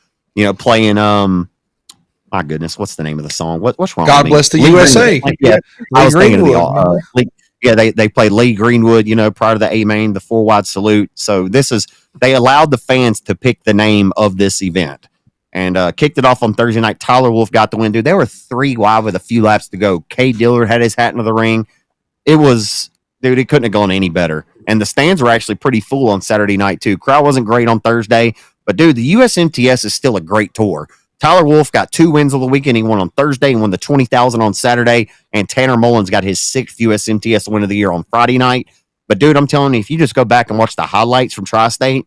playing my goodness, what's the name of the song? What's wrong? God bless the USA. Yeah, I was thinking of the they played Lee Greenwood, prior to the A main, the 4 wide salute. So they allowed the fans to pick the name of this event. And kicked it off on Thursday night. Tyler Wolff got the win, dude. They were 3 wide with a few laps to go. Kay Dillard had his hat into the ring. It couldn't have gone any better. And the stands were actually pretty full on Saturday night, too. Crowd wasn't great on Thursday. But, dude, the USMTS is still a great tour. Tyler Wolff got 2 wins of the weekend. He won on Thursday and won the $20,000 on Saturday. And Tanner Mullins got his 6th USMTS win of the year on Friday night. But, dude, I'm telling you, if you just go back and watch the highlights from Tri-State,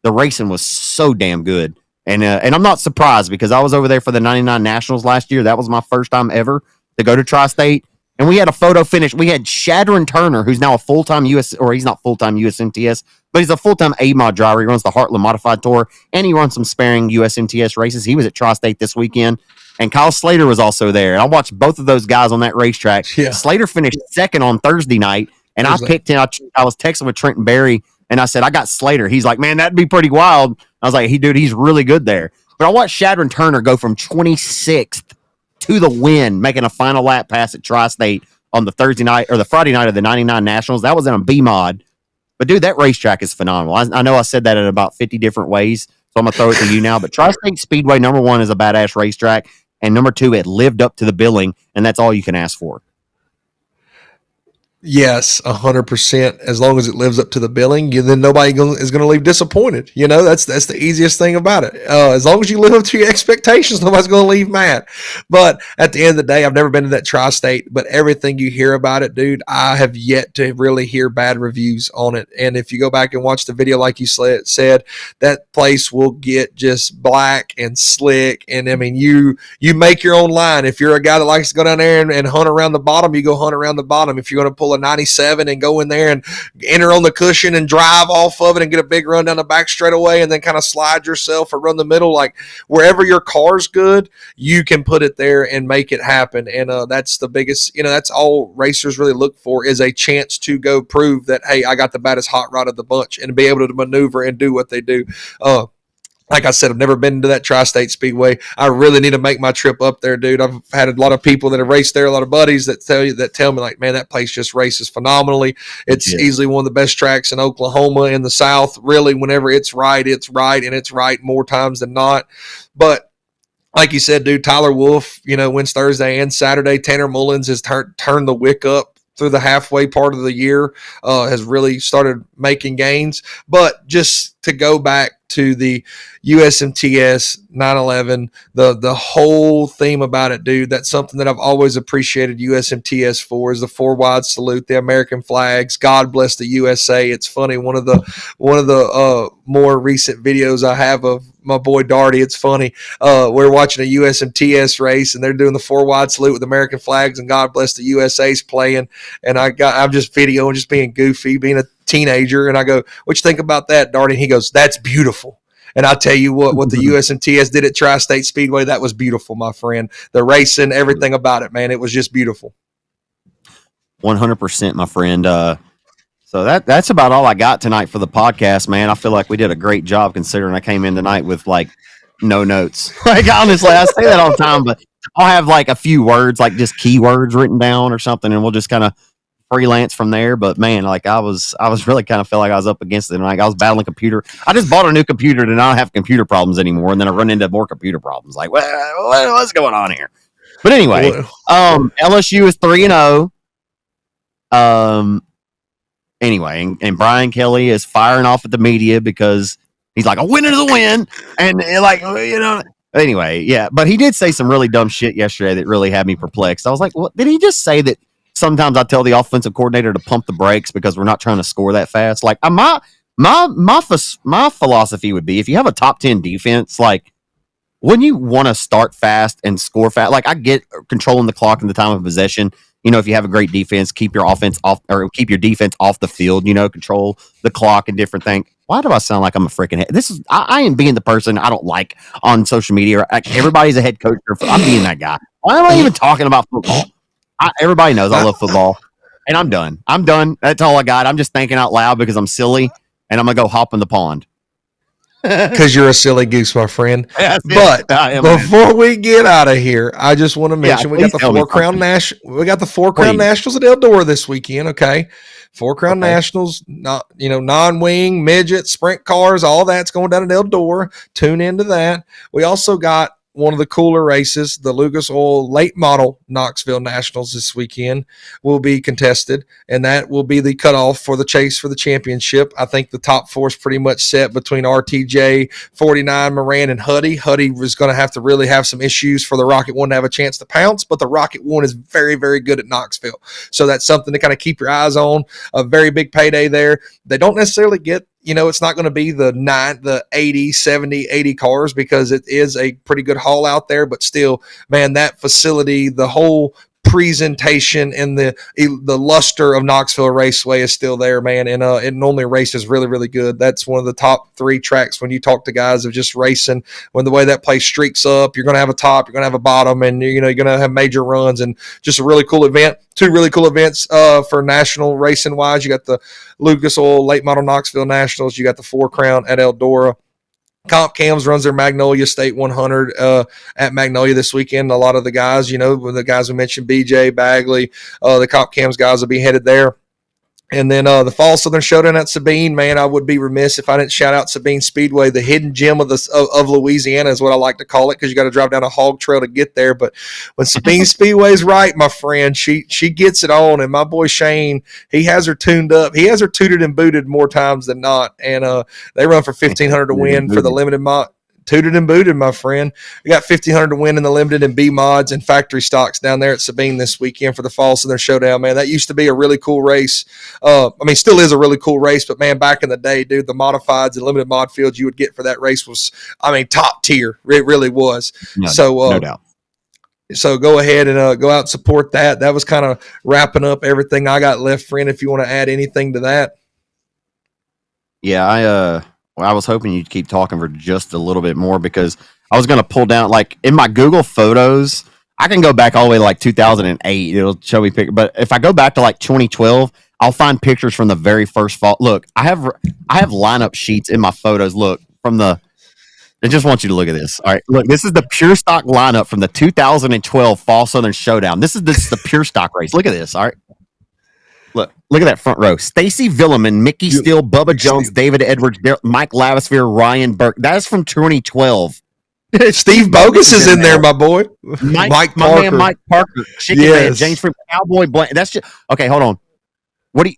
the racing was so damn good. And I'm not surprised, because I was over there for the 99 Nationals last year. That was my first time ever to go to Tri-State. And we had a photo finish. We had Shadron Turner, who's now a full-time he's not full-time USMTS, but he's a full-time A-Mod driver. He runs the Heartland Modified Tour, and he runs some sparing USMTS races. He was at Tri-State this weekend. And Kyle Slater was also there. And I watched both of those guys on that racetrack. Yeah. Slater finished 2nd on Thursday night, and I picked him. I was texting with Trenton Berry, and I said, I got Slater. He's like, man, that'd be pretty wild. I was like, he's really good there. But I watched Shadron Turner go from 26th to the win, making a final lap pass at Tri-State on the Thursday night or the Friday night of the 99 Nationals. That was in a B-Mod. But, dude, that racetrack is phenomenal. I know I said that in about 50 different ways, so I'm going to throw it to you now. But Tri-State Speedway, number 1, is a badass racetrack. And number 2, it lived up to the billing, and that's all you can ask for. Yes, 100%. As long as it lives up to the billing, then nobody is going to leave disappointed. That's the easiest thing about it. As long as you live up to your expectations, nobody's going to leave mad. But at the end of the day, I've never been to that Tri-State, but everything you hear about it, dude, I have yet to really hear bad reviews on it. And if you go back and watch the video, like you said, that place will get just black and slick. And I mean, you make your own line. If you're a guy that likes to go down there and hunt around the bottom, you go hunt around the bottom. If you're going to pull a 97 and go in there and enter on the cushion and drive off of it and get a big run down the back straightaway and then kind of slide yourself or run the middle, like wherever your car's good, you can put it there and make it happen. And that's the biggest, that's all racers really look for, is a chance to go prove that, hey, I got the baddest hot rod of the bunch, and be able to maneuver and do what they do. Like I said, I've never been to that Tri-State Speedway. I really need to make my trip up there, dude. I've had a lot of people that have raced there, a lot of buddies that tell me like, man, that place just races phenomenally. It's easily one of the best tracks in Oklahoma, in the South. Really, whenever it's right, and it's right more times than not. But like you said, dude, Tyler Wolff, wins Thursday and Saturday. Tanner Mullins has turned the wick up through the halfway part of the year, has really started making gains. But just to go back to the USMTS 911, the whole theme about it, dude, that's something that I've always appreciated USMTS for, is the 4 wide salute, the American flags. God bless the USA. It's funny, one of the more recent videos I have of my boy Darty, it's funny, we're watching a USMTS race and they're doing the 4 wide salute with American flags and God bless the USA's playing, and I'm just videoing, just being goofy, being a teenager, and I go, what you think about that, Darty? And he goes, that's beautiful. And I tell you what the USMTS did at Tri-State Speedway, that was beautiful, my friend. The racing, everything about it, man, it was just beautiful. 100%, my friend. So that's about all I got tonight for the podcast, man. I feel like we did a great job, considering I came in tonight with like no notes. Like, honestly, I say that all the time, but I'll have like a few words, like just keywords written down or something, and we'll just kind of freelance from there. But man, like I was really kind of felt like I was up against it. And like I was battling computer. I just bought a new computer to not have computer problems anymore. And then I run into more computer problems. Like, what's going on here? But anyway, LSU is 3-0. Anyway, and Brian Kelly is firing off at the media because he's like, a win is a win. And like, anyway, yeah. But he did say some really dumb shit yesterday that really had me perplexed. I was like, what? Did he just say that sometimes I tell the offensive coordinator to pump the brakes because we're not trying to score that fast? Like, my philosophy would be, if you have a top 10 defense, like, wouldn't you want to start fast and score fast? Like, I get controlling the clock and the time of possession. If you have a great defense, keep your offense off or keep your defense off the field, control the clock and different things. Why do I sound like I'm a freaking head? I am being the person I don't like on social media. Everybody's a head coach. I'm being that guy. Why am I even talking about football? Everybody knows I love football. And I'm done. That's all I got. I'm just thinking out loud because I'm silly and I'm going to go hop in the pond. Because you're a silly goose, my friend. But before we get out of here, I just want to mention we got the Four Crown Nationals at Eldora this weekend. Okay, Four Crown Nationals, non-wing, midget, sprint cars, all that's going down at Eldora. Tune into that. We also got one of the cooler races, the Lucas Oil Late Model Knoxville Nationals this weekend will be contested, and that will be the cutoff for the chase for the championship. I think the top four is pretty much set between RTJ, 49, Moran, and Huddy. Huddy was going to have to really have some issues for the Rocket One to have a chance to pounce, but the Rocket One is very, very good at Knoxville. So that's something to kind of keep your eyes on. A very big payday there. They don't necessarily get it's not going to be the 80, 70, 80 cars because it is a pretty good haul out there, but still, man, that facility, the whole presentation and the luster of Knoxville Raceway is still there, man. And it normally races really, really good. That's one of the top three tracks when you talk to guys of just racing. When the way that place streaks up, you're going to have a top, you're going to have a bottom, and you're going to have major runs, and just a really cool event. Two really cool events for national racing wise. You got the Lucas Oil Late Model Knoxville Nationals. You got the Four Crown at Eldora. Comp Cams runs their Magnolia State 100 at Magnolia this weekend. A lot of the guys, the guys we mentioned, BJ, Bagley, the Comp Cams guys will be headed there. And then the Fall Southern Showdown at Sabine, man, I would be remiss if I didn't shout out Sabine Speedway, the hidden gem of Louisiana is what I like to call it, because you got to drive down a hog trail to get there. But when Sabine Speedway's right, my friend, she gets it on. And my boy Shane, he has her tuned up. He has her tooted and booted more times than not. And they run for $1,500 to win for the limited mod. Tooted and booted, my friend. We got $1,500 to win in the limited and B mods and factory stocks down there at Sabine this weekend for the Fall Southern Showdown, man. That used to be a really cool race. Still is a really cool race, but man, back in the day, dude, the modifieds and limited mod fields you would get for that race was, top tier. It really was. No doubt. So go ahead and go out and support that. That was kind of wrapping up everything I got left, friend. If you want to add anything to that. Yeah, I was hoping you'd keep talking for just a little bit more, because I was going to pull down, like, in my Google Photos, I can go back all the way to like 2008. It'll show me pictures. But if I go back to like 2012, I'll find pictures from the very first fall. Look, I have lineup sheets in my photos. Look, I just want you to look at this. All right, look, this is the pure stock lineup from the 2012 Fall Southern Showdown. This is the pure stock race. Look at this. All right. Look at that front row. Stacy Villeman, Mickey Steele, Bubba Jones, David Edwards, Mike Lavisphere, Ryan Burke. That is from 2012. Steve Bogus is in there, my boy. Mike Parker. Mike Parker. Chicken Man, James Freeman, Cowboy Blank. That's just okay. Hold on.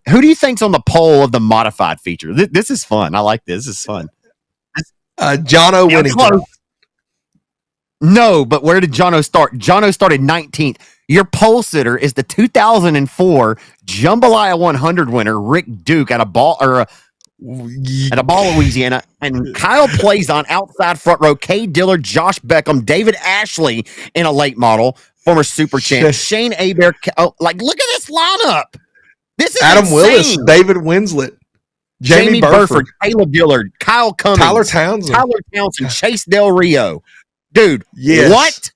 Who do you think's on the poll of the modified feature? This is fun. I like this. This is fun. Jono Winnington. No, but where did Jono start? Jono started 19th. Your pole sitter is the 2004 Jambalaya 100 winner, Rick Duke, at a ball, Louisiana, and Kyle plays on outside front row. Kay Dillard, Josh Beckham, David Ashley in a late model, former super champ, Shane Aber. Look at this lineup. This is Adam insane. Willis, David Winslet, Jamie Burford, Caleb Dillard, Kyle Cummings, Tyler Townsend, Chase Del Rio. Dude, what?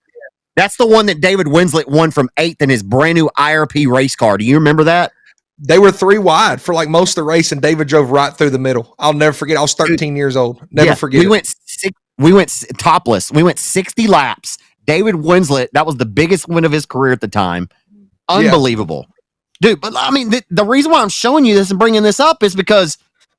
That's the one that David Winslet won from 8th in his brand new IRP race car. Do you remember that? They were 3 wide for like most of the race, and David drove right through the middle. I'll never forget. I was 13 years old. Never forget. We went topless. We went 60 laps. David Winslet, that was the biggest win of his career at the time. Unbelievable. dude. But I mean, the reason why I'm showing you this and bringing this up is because,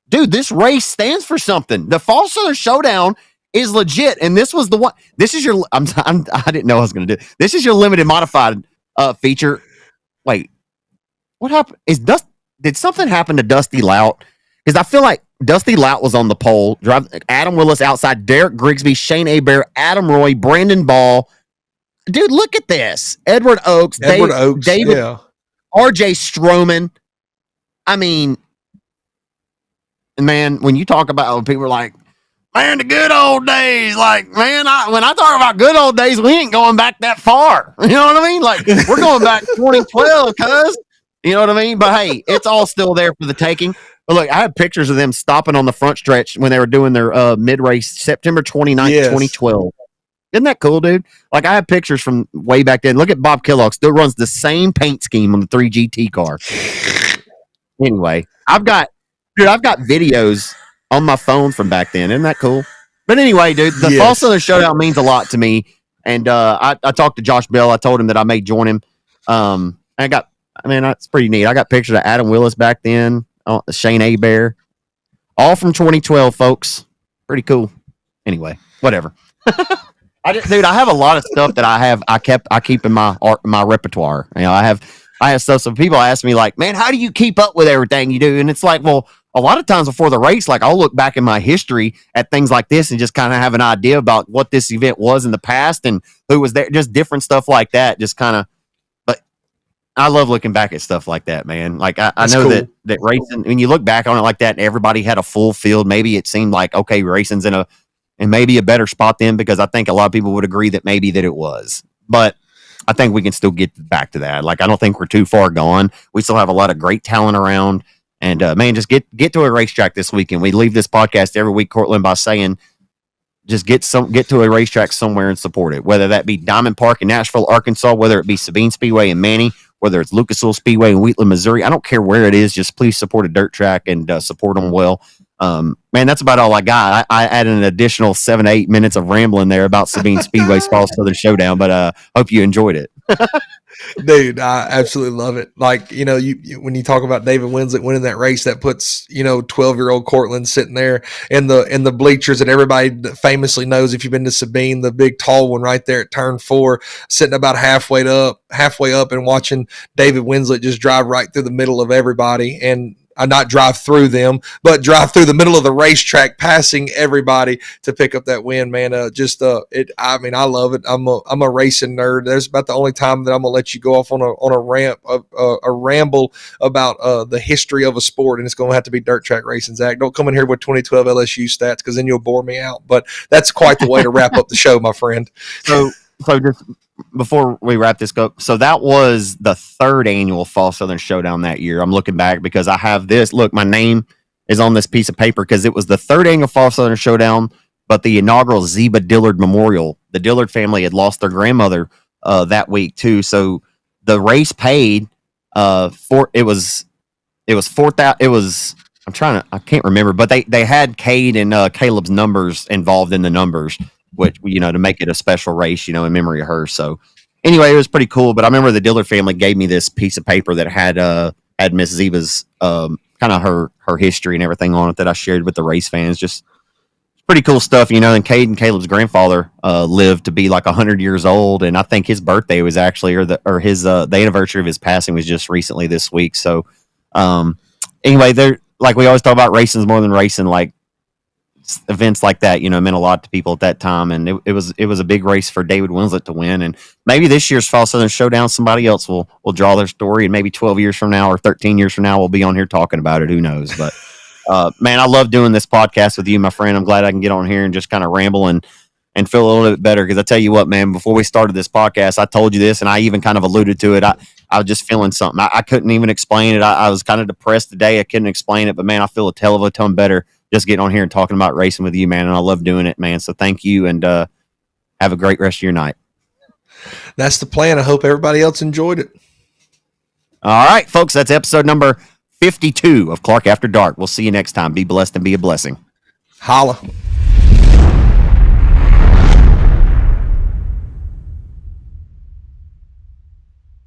dude, this race stands for something. The Fall Southern Showdown is legit, and this was the one. This is your. I didn't know I was going to do. This is your limited modified feature. Wait, what happened? Did something happen to Dusty Lout? Because I feel like Dusty Lout was on the pole. Adam Willis outside, Derek Grigsby, Shane Hebert, Adam Roy, Brandon Ball. Dude, look at this. Edward Oaks, David, yeah. RJ Stroman. I mean, man, when you talk about people are like, man, the good old days. Like, man, when I talk about good old days, we ain't going back that far. You know what I mean? Like, we're going back 2012, cuz. You know what I mean? But hey, it's all still there for the taking. But look, I have pictures of them stopping on the front stretch when they were doing their mid-race September 29th, 2012. Isn't that cool, dude? Like, I have pictures from way back then. Look at Bob Kellogg. Still runs the same paint scheme on the 3GT car. Anyway, I've got videos on my phone from back then. Isn't that cool? But anyway, dude, the Fall Southern Showdown means a lot to me. And I talked to Josh Bell. I told him that I may join him. That's pretty neat. I got pictures of Adam Willis back then, Shane Hebert, all from 2012, folks. Pretty cool. Anyway, whatever. I have a lot of stuff that I keep in my repertoire. You know, I have stuff. So people ask me like, man, how do you keep up with everything you do? And it's like, well, a lot of times before the race, like I'll look back in my history at things like this and just kind of have an idea about what this event was in the past and who was there, just different stuff like that. Just kind of, but I love looking back at stuff like that, man. Like I know cool. that racing, when you look back on it like that and everybody had a full field, maybe it seemed like, okay, racing's in maybe a better spot then, because I think a lot of people would agree that maybe that it was, but I think we can still get back to that. Like, I don't think we're too far gone. We still have a lot of great talent around, and man, just get to a racetrack this weekend. We leave this podcast every week, Cortland, by saying, just get to a racetrack somewhere and support it. Whether that be Diamond Park in Nashville, Arkansas, whether it be Sabine Speedway in Manny, whether it's Lucas Oil Speedway in Wheatland, Missouri. I don't care where it is. Just please support a dirt track and support them well. Man, that's about all I got. I added an additional 7 to 8 minutes of rambling there about Sabine Speedway's Fall Southern Showdown, but hope you enjoyed it. Dude, I absolutely love it. Like, you know, you when you talk about David Winslet winning that race, that puts, 12-year-old Cortland sitting there in the bleachers that everybody famously knows. If you've been to Sabine, the big tall one right there at turn 4, sitting about halfway up and watching David Winslet just drive right through the middle of everybody, and not drive through them, but drive through the middle of the racetrack, passing everybody to pick up that win, man. I love it. I'm a racing nerd. There's about the only time that I'm gonna let you go off on a ramble about the history of a sport, and it's gonna have to be dirt track racing. Zach, don't come in here with 2012 LSU stats, because then you'll bore me out. But that's quite the way to wrap up the show, my friend. So just before we wrap this up, so that was the 3rd annual Fall Southern Showdown that year. I'm looking back because I have this. Look, my name is on this piece of paper because it was the 3rd annual Fall Southern Showdown, but the inaugural Zeba Dillard Memorial. The Dillard family had lost their grandmother that week too, so the race paid I can't remember, but they had Cade and Caleb's numbers involved in the numbers, which, to make it a special race, in memory of her. So anyway, it was pretty cool. But I remember the Dillard family gave me this piece of paper that had Miss Zeba's kind of her history and everything on it that I shared with the race fans. Just pretty cool stuff, And Cade and Caleb's grandfather lived to be like 100 years old, and I think his birthday was actually, the anniversary of his passing was just recently this week. So anyway, they're like, we always talk about racing's more than racing. Like, events like that, meant a lot to people at that time, and it was a big race for David Winslet to win. And maybe this year's Fall Southern Showdown, somebody else will draw their story, and maybe 12 years from now or 13 years from now, we'll be on here talking about it. Who knows? But man, I love doing this podcast with you, my friend. I'm glad I can get on here and just kind of ramble and feel a little bit better. Because I tell you what, man, before we started this podcast, I told you this, and I even kind of alluded to it. I was just feeling something. I couldn't even explain it. I was kind of depressed today. I couldn't explain it, but man, I feel a hell of a ton better just getting on here and talking about racing with you, man. And I love doing it, man. So thank you, and have a great rest of your night. That's the plan. I hope everybody else enjoyed it. All right, folks, that's episode number 52 of Clark After Dark. We'll see you next time. Be blessed and be a blessing. Holla.